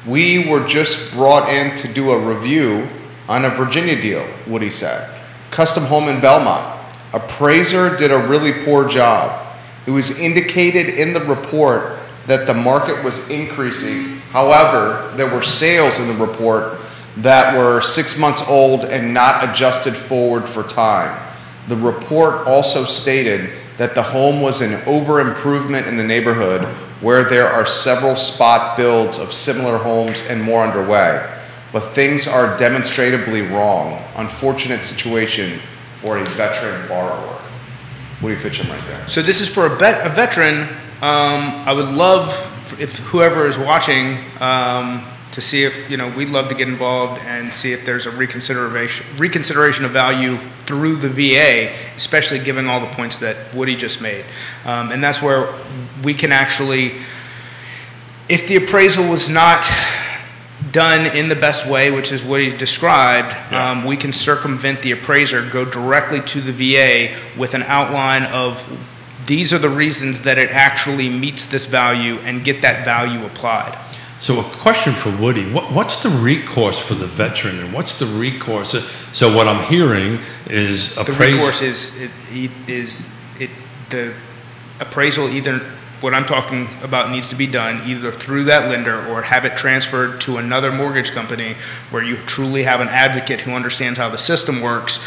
We were just brought in to do a review on a Virginia deal, Woody said. Custom home in Belmont. Appraiser did a really poor job. It was indicated in the report that the market was increasing. However, there were sales in the report that were 6 months old and not adjusted forward for time. The report also stated that the home was an over-improvement in the neighborhood where there are several spot builds of similar homes and more underway. But things are demonstrably wrong. Unfortunate situation for a veteran borrower. What do you pitch him right there? So this is for a veteran. I would love if whoever is watching to see if, we'd love to get involved and see if there's a reconsideration of value through the VA, especially given all the points that Woody just made. And that's where we can actually, if the appraisal was not done in the best way, which is what he described, we can circumvent the appraiser, go directly to the VA with an outline of these are the reasons that it actually meets this value and get that value applied. So a question for Woody, what's the recourse for the veteran and what's the recourse? So what I'm hearing is the recourse is the appraisal, either what I'm talking about needs to be done either through that lender or have it transferred to another mortgage company where you truly have an advocate who understands how the system works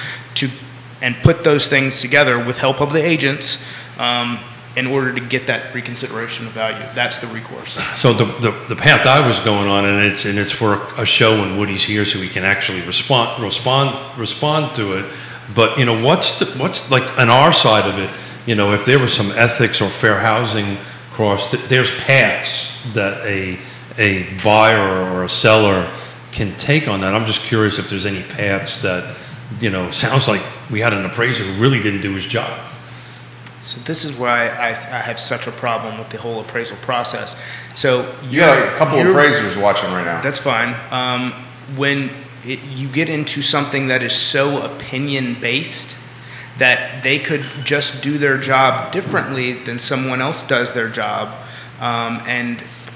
and put those things together with help of the agents in order to get that reconsideration of value. That's the recourse. So the path I was going on, and it's for a show when Woody's here, so we can actually respond to it. But what's like on our side of it? If there was some ethics or fair housing crossed, there's paths that a buyer or a seller can take on that. I'm just curious if there's any paths that sounds like we had an appraiser who really didn't do his job. So this is why I have such a problem with the whole appraisal process. So you got a couple of appraisers watching right now. That's fine. When you get into something that is so opinion-based that they could just do their job differently than someone else does their job,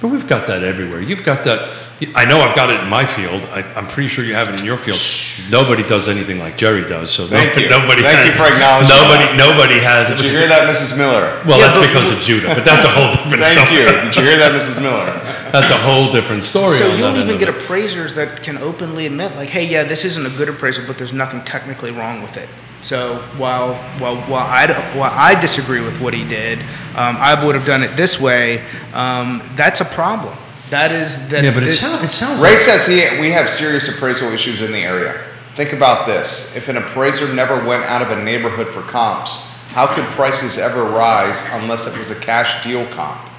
But we've got that everywhere. You've got that. I know I've got it in my field. I'm pretty sure you have it in your field. Nobody does anything like Jerry does. So Thank you. Nobody Thank you for acknowledging Nobody has it. Did you hear that, Mrs. Miller? Well, that's because of Judah, but that's a whole different story. Thank you. Did you hear that, Mrs. Miller? That's a whole different story. So you'll even get appraisers that can openly admit, like, hey, yeah, this isn't a good appraisal, but there's nothing technically wrong with it. So while I disagree with what he did, I would have done it this way. That's a problem. That is that. Yeah, but it sounds. Ray says we have serious appraisal issues in the area. Think about this: if an appraiser never went out of a neighborhood for comps, how could prices ever rise unless it was a cash deal comp?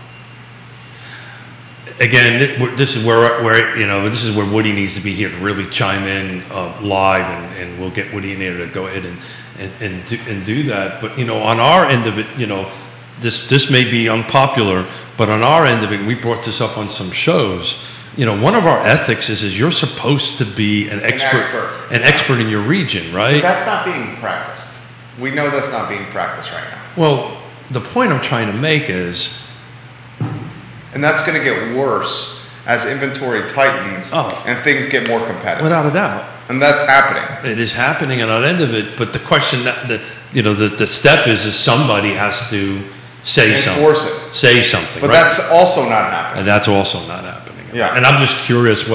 Again, this is where this is where Woody needs to be here to really chime in live, and we'll get Woody in there to go ahead and do that. But on our end of it, this may be unpopular, but on our end of it, we brought this up on some shows. One of our ethics is you're supposed to be an expert in your region, right? But that's not being practiced. We know that's not being practiced right now. Well, the point I'm trying to make is. And that's going to get worse as inventory tightens and things get more competitive. Without a doubt. And that's happening. It is happening on that end of it. But the question, the step is somebody has to say something. Enforce it. Say something. But right? that's also not happening. And that's also not happening. Yeah. And I'm just curious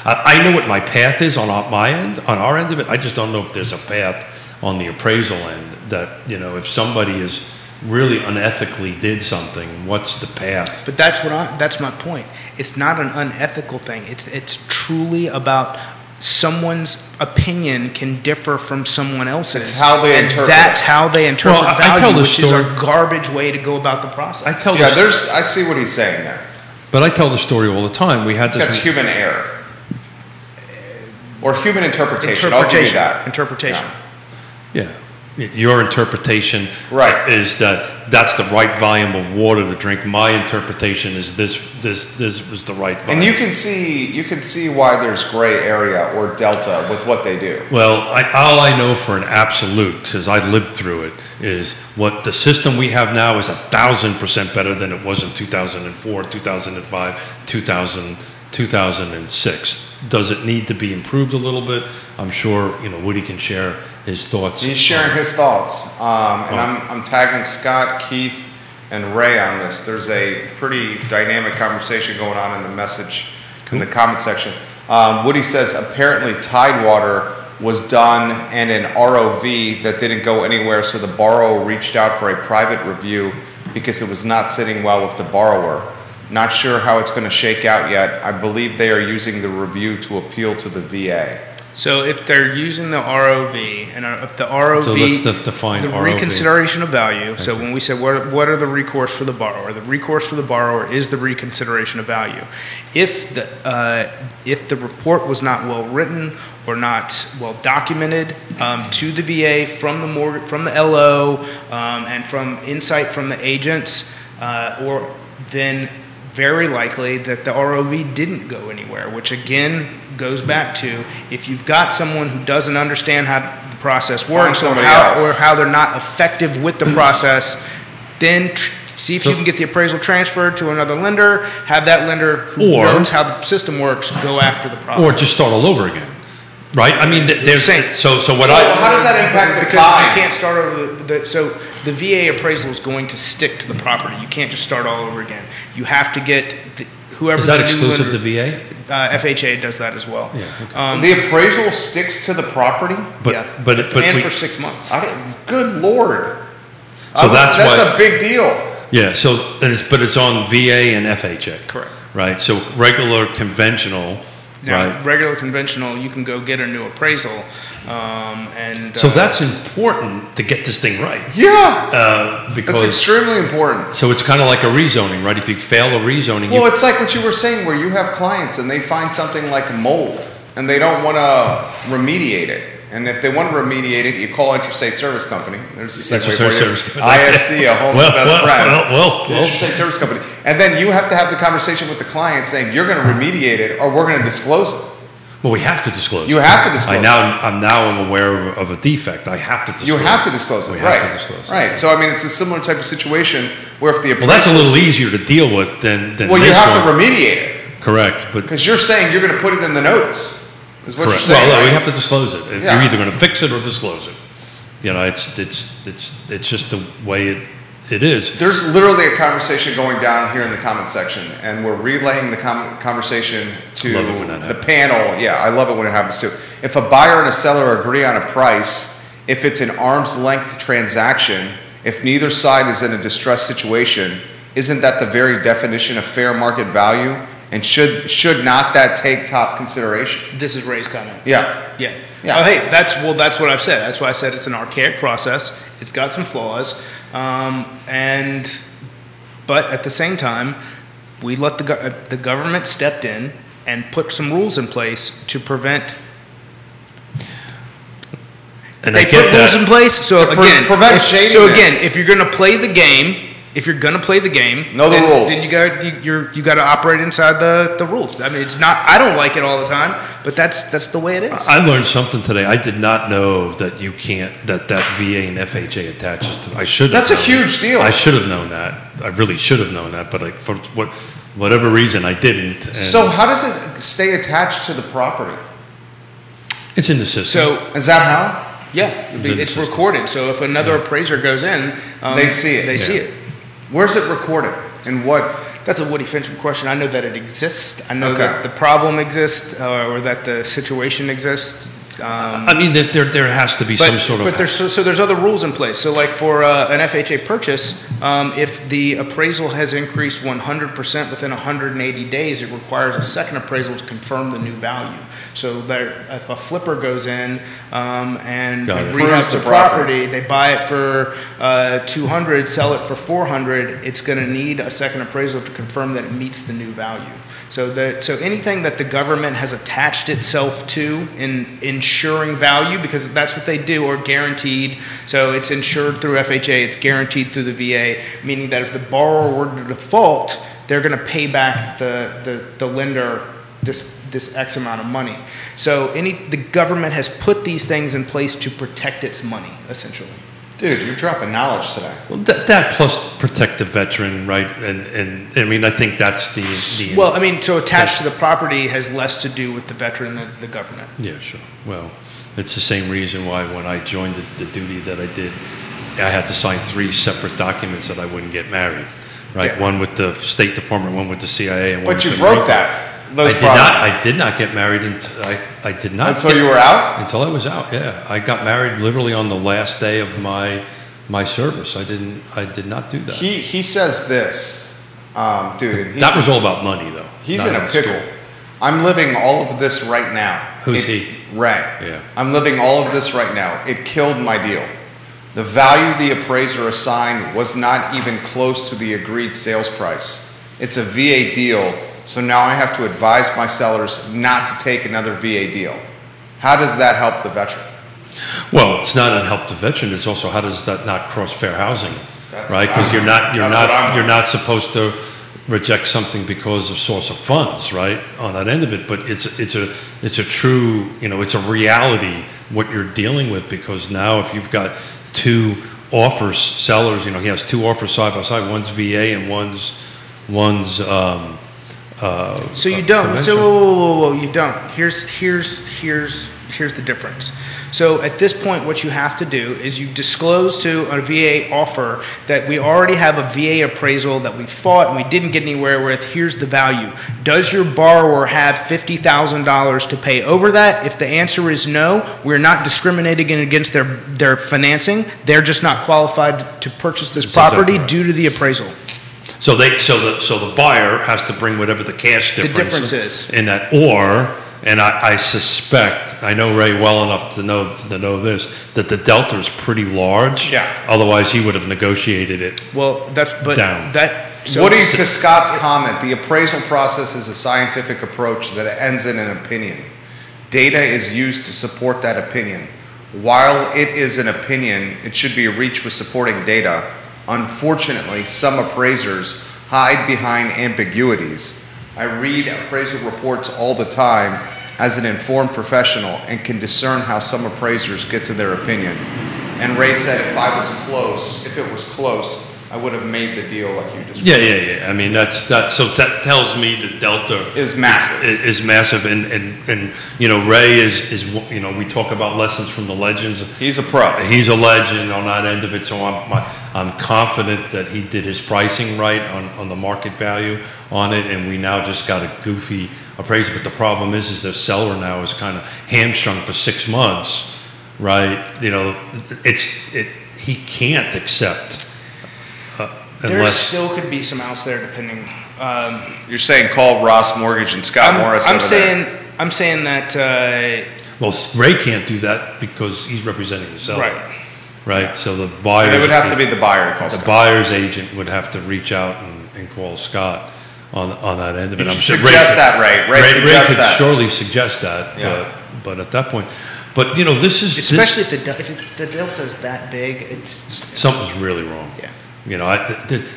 I know what my path is on my end, on our end of it. I just don't know if there's a path on the appraisal end that, if somebody is really unethically did something, what's the path? But that's my point. It's not an unethical thing. It's truly about someone's opinion can differ from someone else's. It's how they interpret. That's how they interpret value, which is a garbage way to go about the process. I see what he's saying there. But I tell the story all the time. That's human error. Or human interpretation. I'll give you that. Interpretation. Yeah. Your interpretation is that that's the right volume of water to drink. My interpretation is this was the right volume. And you can see why there's gray area or delta with what they do. Well, all I know for an absolute, because I lived through it, is what the system we have now is 1,000% better than it was in 2004, 2005, 2006. Does it need to be improved a little bit? I'm sure Woody can share his thoughts. He's sharing his thoughts, and I'm tagging Scott, Keith, and Ray on this. There's a pretty dynamic conversation going on in the message in the comment section. Woody says apparently Tidewater was done and an ROV that didn't go anywhere, so the borrower reached out for a private review because it was not sitting well with the borrower. Not sure how it's going to shake out yet. I believe they are using the review to appeal to the VA. So if they're using the ROV, and if the ROV, so let's define the ROV. Reconsideration of value. So when we say what are the recourse for the borrower, the recourse for the borrower is the reconsideration of value. If the report was not well written or not well documented to the VA from the LO and from insight from the agents, then very likely that the ROV didn't go anywhere, which again goes back to if you've got someone who doesn't understand how the process works or how they're not effective with the process, then see if you can get the appraisal transferred to another lender, have that lender who knows how the system works go after the problem. Or just start all over again. Right? I mean, there's so what how does that impact the time? You can't start over so the VA appraisal is going to stick to the property. You can't just start all over again. You have to get whoever. Is that exclusive to VA? FHA does that as well. Yeah, okay. The appraisal sticks to the property, but for 6 months. Good Lord! So that's a big deal. Yeah. So but it's on VA and FHA. Correct. Right. So regular conventional. Now, right. Regular conventional, you can go get a new appraisal, so that's important to get this thing right. Yeah, because that's extremely important. So it's kind of like a rezoning, right? If you fail a rezoning, well, it's like what you were saying, where you have clients and they find something like mold and they don't want to remediate it. And if they want to remediate it, you call Intrastate Service Company. There's the segue for you. ISC, a home's best friend. Intrastate Service Company. And then you have to have the conversation with the client saying, you're going to remediate it or we're going to disclose it. Well, we have to disclose it. You have to disclose it. I'm now aware of a defect. I have to disclose it. You have to disclose it, right. Right. So, I mean, it's a similar type of situation where if the appraisal... Well, that's a little easier to deal with than well, you have to remediate it. Correct. Because you're saying you're going to put it in the notes. Is what you're saying, well, right? we have to disclose it. You're either going to fix it or disclose it. It's just the way it is. There's literally a conversation going down here in the comment section, and we're relaying the conversation to the panel. Yeah, I love it when it happens too. If a buyer and a seller agree on a price, if it's an arm's length transaction, if neither side is in a distressed situation, isn't that the very definition of fair market value? And should not that take top consideration? This is Ray's comment. Yeah. Oh, hey, that's what I've said. That's why I said it's an archaic process. It's got some flaws, but at the same time, we let the government stepped in and put some rules in place to prevent. And they put rules in place. So again, prevent shadiness. So again, if you're going to play the game. Know the rules. Then you got to operate inside the rules. I mean, it's not. I don't like it all the time, but that's the way it is. I learned something today. I did not know that you can't that VA and FHA attaches to. I should. That's a huge deal. I should have known that. I really should have known that, but for whatever reason, I didn't. So how does it stay attached to the property? It's in the system. So is that how? Yeah, it's recorded. So if another appraiser goes in, they see it. They see it. Where's it recorded? And what? That's a Woody Fincham question. I know that it exists. I know that the problem exists or that the situation exists. I mean, there has to be some sort of... But there's other rules in place. So like for an FHA purchase, if the appraisal has increased 100% within 180 days, it requires a second appraisal to confirm the new value. So if a flipper goes in and rehabs the property, they buy it for 200, sell it for 400, it's going to need a second appraisal to confirm that it meets the new value. So anything that the government has attached itself to in insuring value, because that's what they do, or guaranteed. So it's insured through FHA, it's guaranteed through the VA, meaning that if the borrower were to default, they're going to pay back the lender this X amount of money. So the government has put these things in place to protect its money, essentially. Dude, you're dropping knowledge today. Well, that plus protect the veteran, right? And I mean, I think that's the well, I mean, so attached to the property has less to do with the veteran than the government. Yeah, sure. Well, it's the same reason why when I joined the duty that I did, I had to sign 3 separate documents that I wouldn't get married, right? Yeah. One with the State Department, one with the CIA, and one But with you the broke that. I did not get married until I did not. Until you were out? Until I was out, yeah. I got married literally on the last day of my service. I did not do that. He says this, dude. And that was all about money, though. He's in a pickle. I'm living all of this right now. Who's he? Ray. Yeah. I'm living all of this right now. It killed my deal. The value the appraiser assigned was not even close to the agreed sales price. It's a VA deal. So now I have to advise my sellers not to take another VA deal. How does that help the veteran? Well, it's not help the veteran. It's also how does that not cross fair housing, right? Because you're not supposed to reject something because of source of funds, right? On that end of it, but it's a true, it's a reality what you're dealing with, because now if you've got 2 offers, sellers, he has 2 offers side by side. One's VA and one's so you don't. So whoa, you don't. Here's the difference. So at this point, what you have to do is you disclose to a VA offer that we already have a VA appraisal that we fought and we didn't get anywhere with. Here's the value. Does your borrower have $50,000 to pay over that? If the answer is no, we're not discriminating against their financing. They're just not qualified to purchase this property due to the appraisal. So the buyer has to bring whatever the cash difference is in that, and I suspect, I know Ray well enough to know this, that the delta is pretty large. Yeah. Otherwise, he would have negotiated it. Well, down. Woody, to Scott's comment, the appraisal process is a scientific approach that ends in an opinion. Data is used to support that opinion. While it is an opinion, it should be reached with supporting data. Unfortunately, some appraisers hide behind ambiguities. I read appraisal reports all the time as an informed professional and can discern how some appraisers get to their opinion. And Ray said if it was close, I would have made the deal like you described. Yeah. I mean, so that tells me the delta is massive. Is massive, and Ray is we talk about lessons from the legends. He's a pro. He's a legend on that end of it. So I'm confident that he did his pricing right on the market value on it, and we now just got a goofy appraisal. But the problem is the seller now is kind of hamstrung for 6 months, right? He can't accept. There still could be some outs there, depending. You're saying call Ross Mortgage and Scott Morris. I'm saying that. Well, Ray can't do that because he's representing the seller. Right. Yeah. So the buyer. It would have to be the buyer to call Scott. The buyer's agent would have to reach out and call Scott on that end of it. I'm sure suggest that, Ray. Ray could surely suggest that. Yeah. But at that point. But this is especially if the delta is that big, it's something's really wrong. Yeah.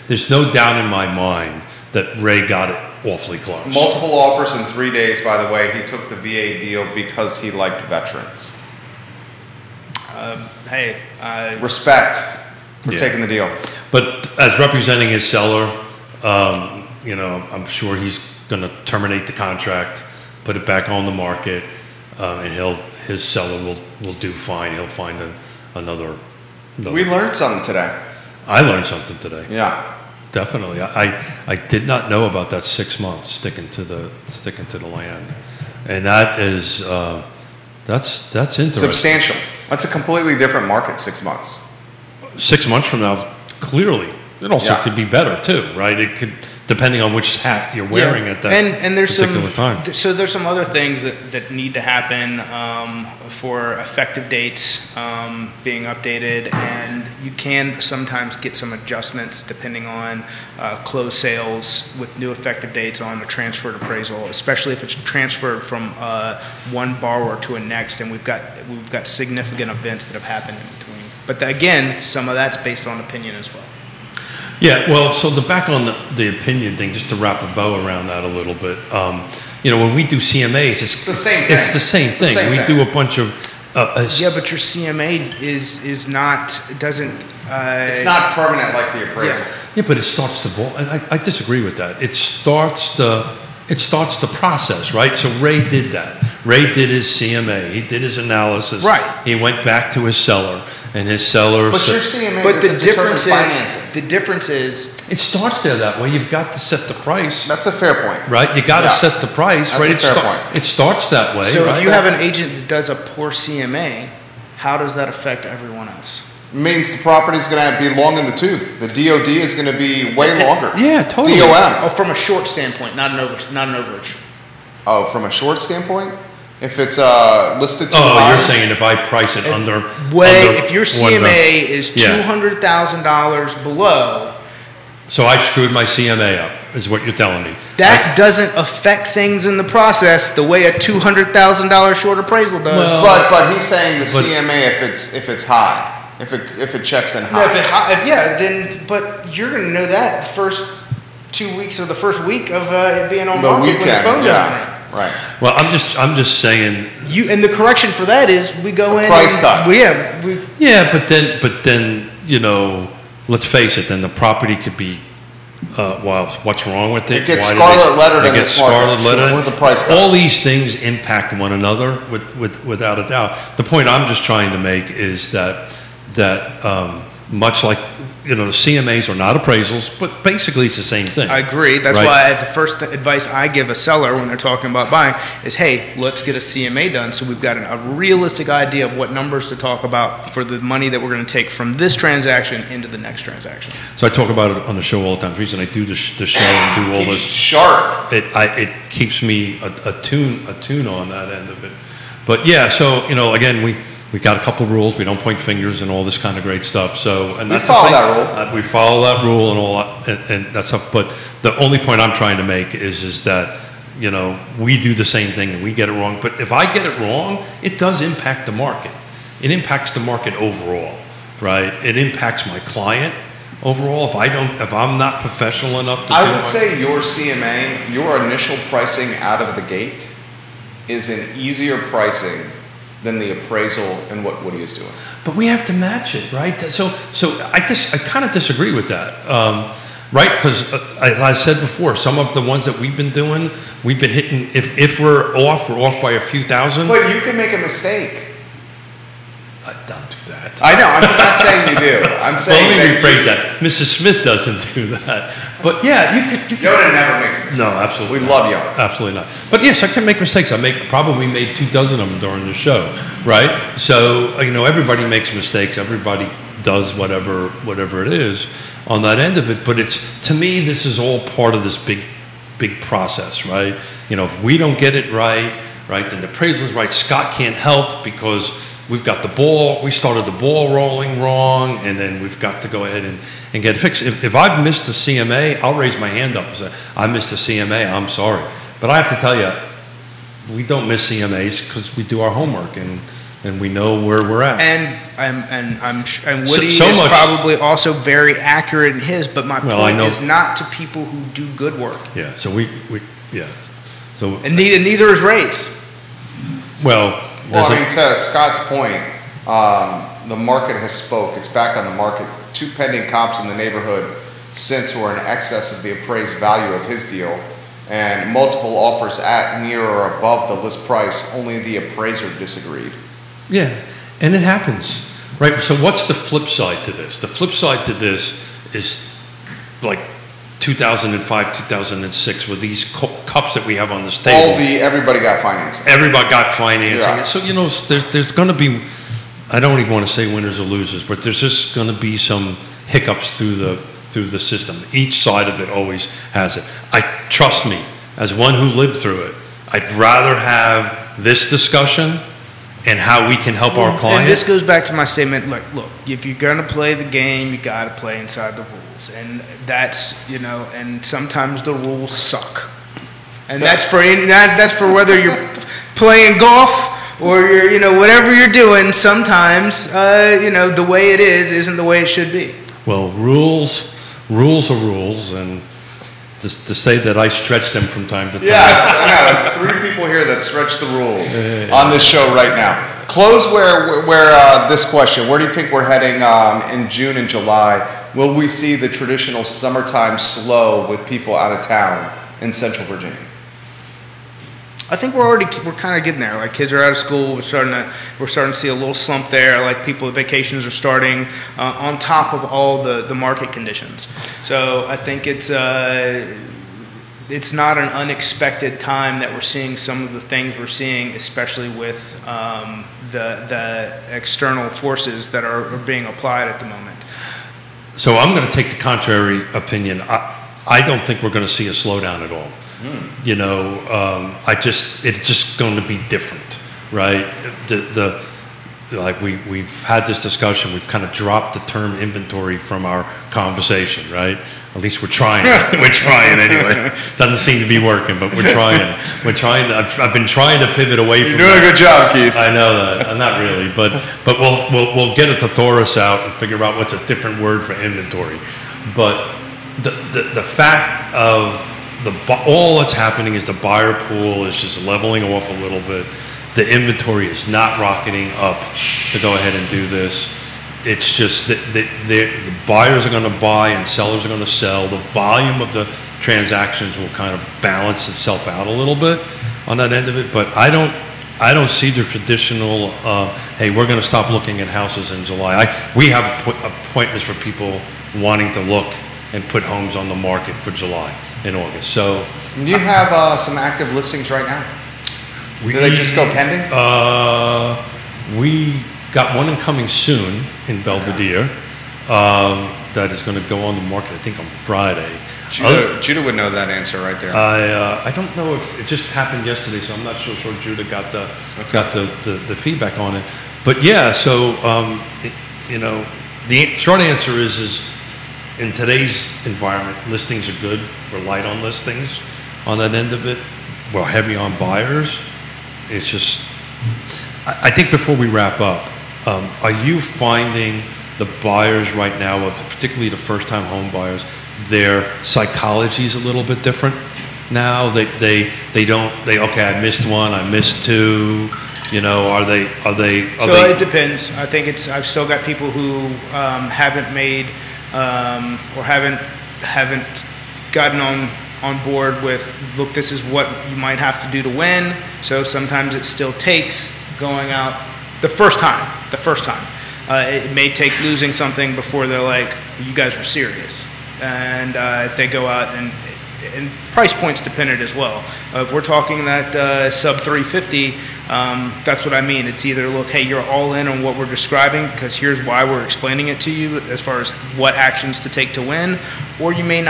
There's no doubt in my mind that Ray got it awfully close. Multiple offers in 3 days, by the way. He took the VA deal because he liked veterans. Respect for taking the deal. But as representing his seller, I'm sure he's going to terminate the contract, put it back on the market, and his seller will do fine. He'll find another. We learned something today. I learned something today. Yeah, definitely. I did not know about that 6 months sticking to the land, and that is that's interesting. Substantial. That's a completely different market. 6 months. 6 months from now, clearly, it also could be better too, right? depending on which hat you're wearing at that and there's particular time. So there's some other things that need to happen for effective dates being updated, and you can sometimes get some adjustments depending on closed sales with new effective dates on a transferred appraisal, especially if it's transferred from one borrower to a next, and we've got significant events that have happened in between. But again, some of that's based on opinion as well. Yeah, well, so back on the opinion thing, just to wrap a bow around that a little bit, when we do CMAs, it's the same thing. It's the same thing. We do a bunch of... yeah, but your CMA is not, it doesn't... it's not permanent like the appraisal. Yeah, but it starts the ball. I disagree with that. It starts the process, right? So Ray did that. Ray did his CMA. He did his analysis. Right. He went back to his seller, and his seller. But your CMA doesn't determine financing. The difference is it starts there that way. You've got to set the price. That's a fair point. Right. You got to set the price. That's right. a fair point. It starts that way. So right? if you have an agent that does a poor CMA, how does that affect everyone else? It means the property is going to be long in the tooth. The DOD is going to be way longer. Yeah, totally. DOM. Oh, from a short standpoint, not an overage. Oh, from a short standpoint? If it's listed too high? high? You're saying if I price it under... If your CMA is $200,000 below... So I screwed my CMA up, is what you're telling me. That doesn't affect things in the process the way a $200,000 short appraisal does. Well, but he's saying the CMA if it's high. If it checks in high. But you're going to know that the first 2 weeks of the first week of it being on the market weekend, when the phone doesn't ring. Right. Well, I'm just saying. And the correction for that is we go in. Price cut. Yeah, but then let's face it. Then the property could be. What's wrong with it? It gets scarlet lettered in this market with the price cut. All these things impact one another without a doubt. The point I'm just trying to make is that much like the CMAs are not appraisals, but basically it's the same thing. I agree. That's why the first advice I give a seller when they're talking about buying is, hey, let's get a CMA done so we've got a realistic idea of what numbers to talk about for the money that we're going to take from this transaction into the next transaction. So I talk about it on the show all the time. The reason I do the show and do all this sharp. It keeps me attuned on that end of it. But yeah, so again we got a couple of rules. We don't point fingers and all this kind of great stuff. So, and that's we follow that rule. We follow that rule and all that, and that stuff. But the only point I'm trying to make is that we do the same thing and we get it wrong. But if I get it wrong, it does impact the market. It impacts the market overall, right? It impacts my client overall. If I'm not professional enough to. I would say your CMA, your initial pricing out of the gate, is an easier pricing than the appraisal and what Woody is doing. But we have to match it, right? So I kind of disagree with that, right? Because as I said before, some of the ones that we've been doing, we've been hitting, if we're off by a few thousand. But you can make a mistake. Don't do that. I know, I'm not saying you do. I'm saying let me rephrase that. Mrs. Smith doesn't do that. But yeah, you could. Yonna never makes a mistake. No, absolutely. We love Yonna. Absolutely not. But yes, I can make mistakes. Probably made 24 of them during the show, right? So everybody makes mistakes. Everybody does whatever it is on that end of it. But to me, this is all part of this big process, right? If we don't get it right, then the appraisal is right. Scott can't help because we started the ball rolling wrong, and then we've got to go ahead and get it fixed. If I've missed a CMA, I'll raise my hand up and say, I missed a CMA, I'm sorry. But I have to tell you, we don't miss CMAs because we do our homework and we know where we're at. And Woody is probably also very accurate in his, but my point is not to people who do good work. Yeah, so and neither is Ray's. Well, to Scott's point, the market has spoke. It's back on the market. 2 pending comps in the neighborhood since were in excess of the appraised value of his deal, and multiple offers at, near, or above the list price. Only the appraiser disagreed. Yeah, and it happens, right? So what's the flip side to this? The flip side to this is like 2005, 2006 with these cups that we have on this table. Everybody got financing. Everybody got financing. Yeah. So, there's going to be, I don't even want to say winners or losers, but there's just going to be some hiccups through through the system. Each side of it always has it. Trust me, as one who lived through it, I'd rather have this discussion and how we can help our clients. And this goes back to my statement, like, look, if you're going to play the game, you got to play inside the rules. And that's, and sometimes the rules suck. And that's for whether you're playing golf or you're, whatever you're doing, sometimes, the way it isn't the way it should be. Well, rules are rules, and to say that I stretch them from time to time. Yes, I know. It's three people here that stretch the rules on this show right now. Close where this question. Where do you think we're heading in June and July? Will we see the traditional summertime slow with people out of town in Central Virginia? I think we're kind of getting there. Like, kids are out of school. We're starting to see a little slump there. Like, vacations are starting on top of all the market conditions. So I think it's not an unexpected time that we're seeing some of the things we're seeing, especially with the external forces that are being applied at the moment. So I'm going to take the contrary opinion. I don't think we're going to see a slowdown at all. It's just going to be different, right? Like we've had this discussion. We've kind of dropped the term inventory from our conversation, right? At least we're trying. We're trying anyway. Doesn't seem to be working, but we're trying. I've been trying to pivot away from. You're doing a good job, Keith. I know that. Not really, but we'll get a thesaurus out and figure out what's a different word for inventory. But the fact of all that's happening is the buyer pool is just leveling off a little bit. The inventory is not rocketing up to go ahead and do this. It's just that the buyers are going to buy and sellers are going to sell. The volume of the transactions will kind of balance itself out a little bit on that end of it. But I don't see the traditional, hey, we're going to stop looking at houses in July. We have appointments for people wanting to look and put homes on the market for July and August. So you have some active listings right now. Do they just go pending? We got one coming soon in Belvedere that is going to go on the market, I think, on Friday. Judah would know that answer right there. I don't know if it just happened yesterday, so I'm not sure Judah got the feedback on it. But yeah, so the short answer is in today's environment, listings are good. We're light on listings on that end of it. We're heavy on buyers. It's just, I think before we wrap up, are you finding the buyers right now, particularly the first-time home buyers, their psychology is a little bit different now? Okay, I missed one, I missed two. Are they? It depends. I think I've still got people who haven't made or haven't gotten on board with, look, this is what you might have to do to win. So sometimes it still takes going out the first time. It may take losing something before they're like, you guys are serious. And they go out and price points dependent as well. If we're talking that sub 350, that's what I mean. It's either, look, hey, you're all in on what we're describing because here's why we're explaining it to you as far as what actions to take to win, or you may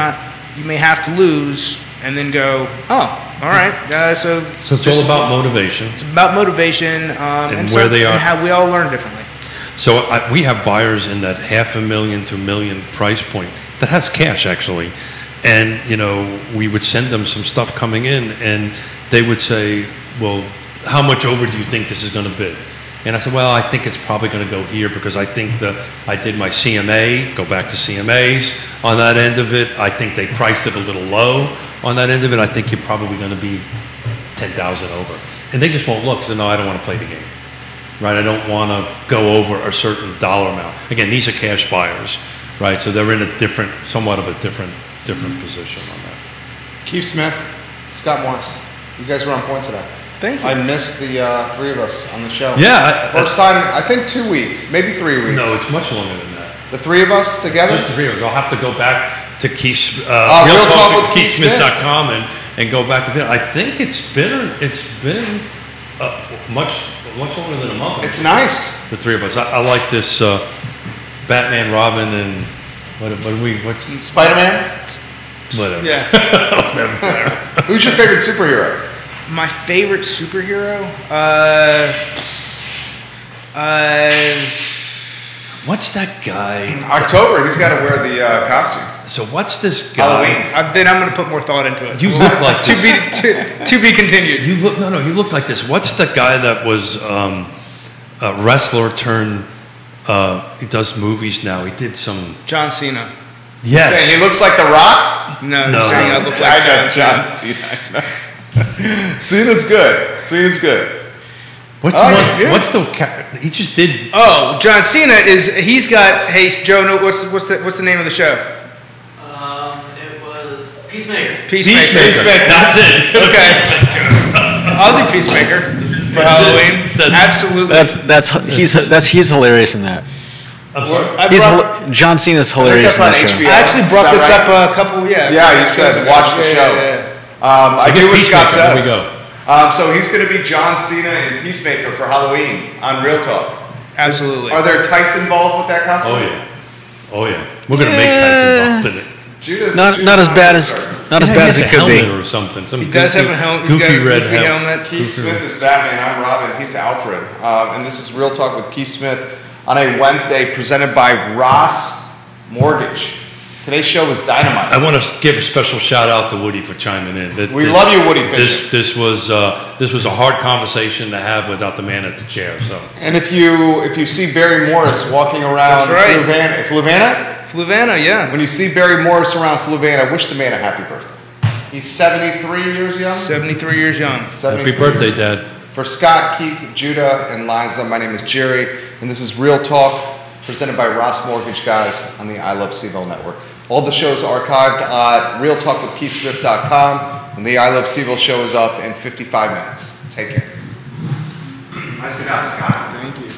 have to lose and then go, oh, all right. So it's all about motivation. It's about motivation and where they are, and how we all learn differently. So we have buyers in that $500,000 to $1 million price point that has cash actually. And, we would send them some stuff coming in and they would say, well, how much over do you think this is going to bid? And I said, well, I think it's probably going to go here because I think I did my CMA, go back to CMAs on that end of it. I think they priced it a little low on that end of it. I think you're probably going to be 10,000 over. And they just won't look. So no, I don't want to play the game, right? I don't want to go over a certain dollar amount. Again, these are cash buyers, right? So they're in somewhat of a different position on that. Keith Smith, Scott Morris, you guys were on point today. Thank you. I missed the three of us on the show. Yeah. First time, I think 2 weeks, maybe 3 weeks. No, it's much longer than that. The three of us together? Just the three of us. I'll have to go back to Keith, Real Talk with KeithSmith.com and go back a bit. I think it's been much longer than a month. It's nice. The three of us. I like this Batman, Robin, and What? Spider-Man? Whatever. Yeah. Whatever. Who's your favorite superhero? My favorite superhero? What's that guy? October, he's got to wear the costume. So what's this guy? Halloween. Then I'm going to put more thought into it. You look like to be continued. You look like this. What's the guy that was a wrestler turned? He does movies now. He did some. John Cena. Yes. Saying he looks like The Rock? No. No. Saying I look like John Cena. Cena's good. Cena's good. What's the? He just did. Oh, John Cena he's got. Hey, Joe, what's the name of the show? It was Peacemaker. Peacemaker. That's it. Okay. I'll do Peacemaker for Halloween. Absolutely. He's hilarious in that. I'm sorry. John Cena's hilarious. I think that's on HBO. I actually brought this up a couple. Yeah. Yeah, you said watch the show. I do what Scott says. Here we go. So he's going to be John Cena in Peacemaker for Halloween on Real Talk. Absolutely. Are there tights involved with that costume? Oh yeah. We're going to make tights involved in it. Judas, Not as bad as it could be. Or something. He does have a helmet. Goofy red helmet. Keith Smith is Batman. I'm Robin. He's Alfred. And this is Real Talk with Keith Smith on a Wednesday, presented by Ross Mortgage. Today's show was dynamite. I want to give a special shout out to Woody for chiming in. We love you, Woody Fincham. This was a hard conversation to have without the man at the chair. So. And if you see Barry Morris walking around Fluvanna, yeah. When you see Barry Morris around Fluvanna, wish the man a happy birthday. He's 73 years young? 73 years young. Happy birthday, Dad. For Scott, Keith, Judah, and Liza, my name is Jerry, and this is Real Talk, presented by Ross Mortgage Guys on the I Love CVille Network. All the shows are archived at realtalkwithkeithsmith.com, and the I Love CVille show is up in 55 minutes. Take care. Nice to meet you, Scott. Thank you.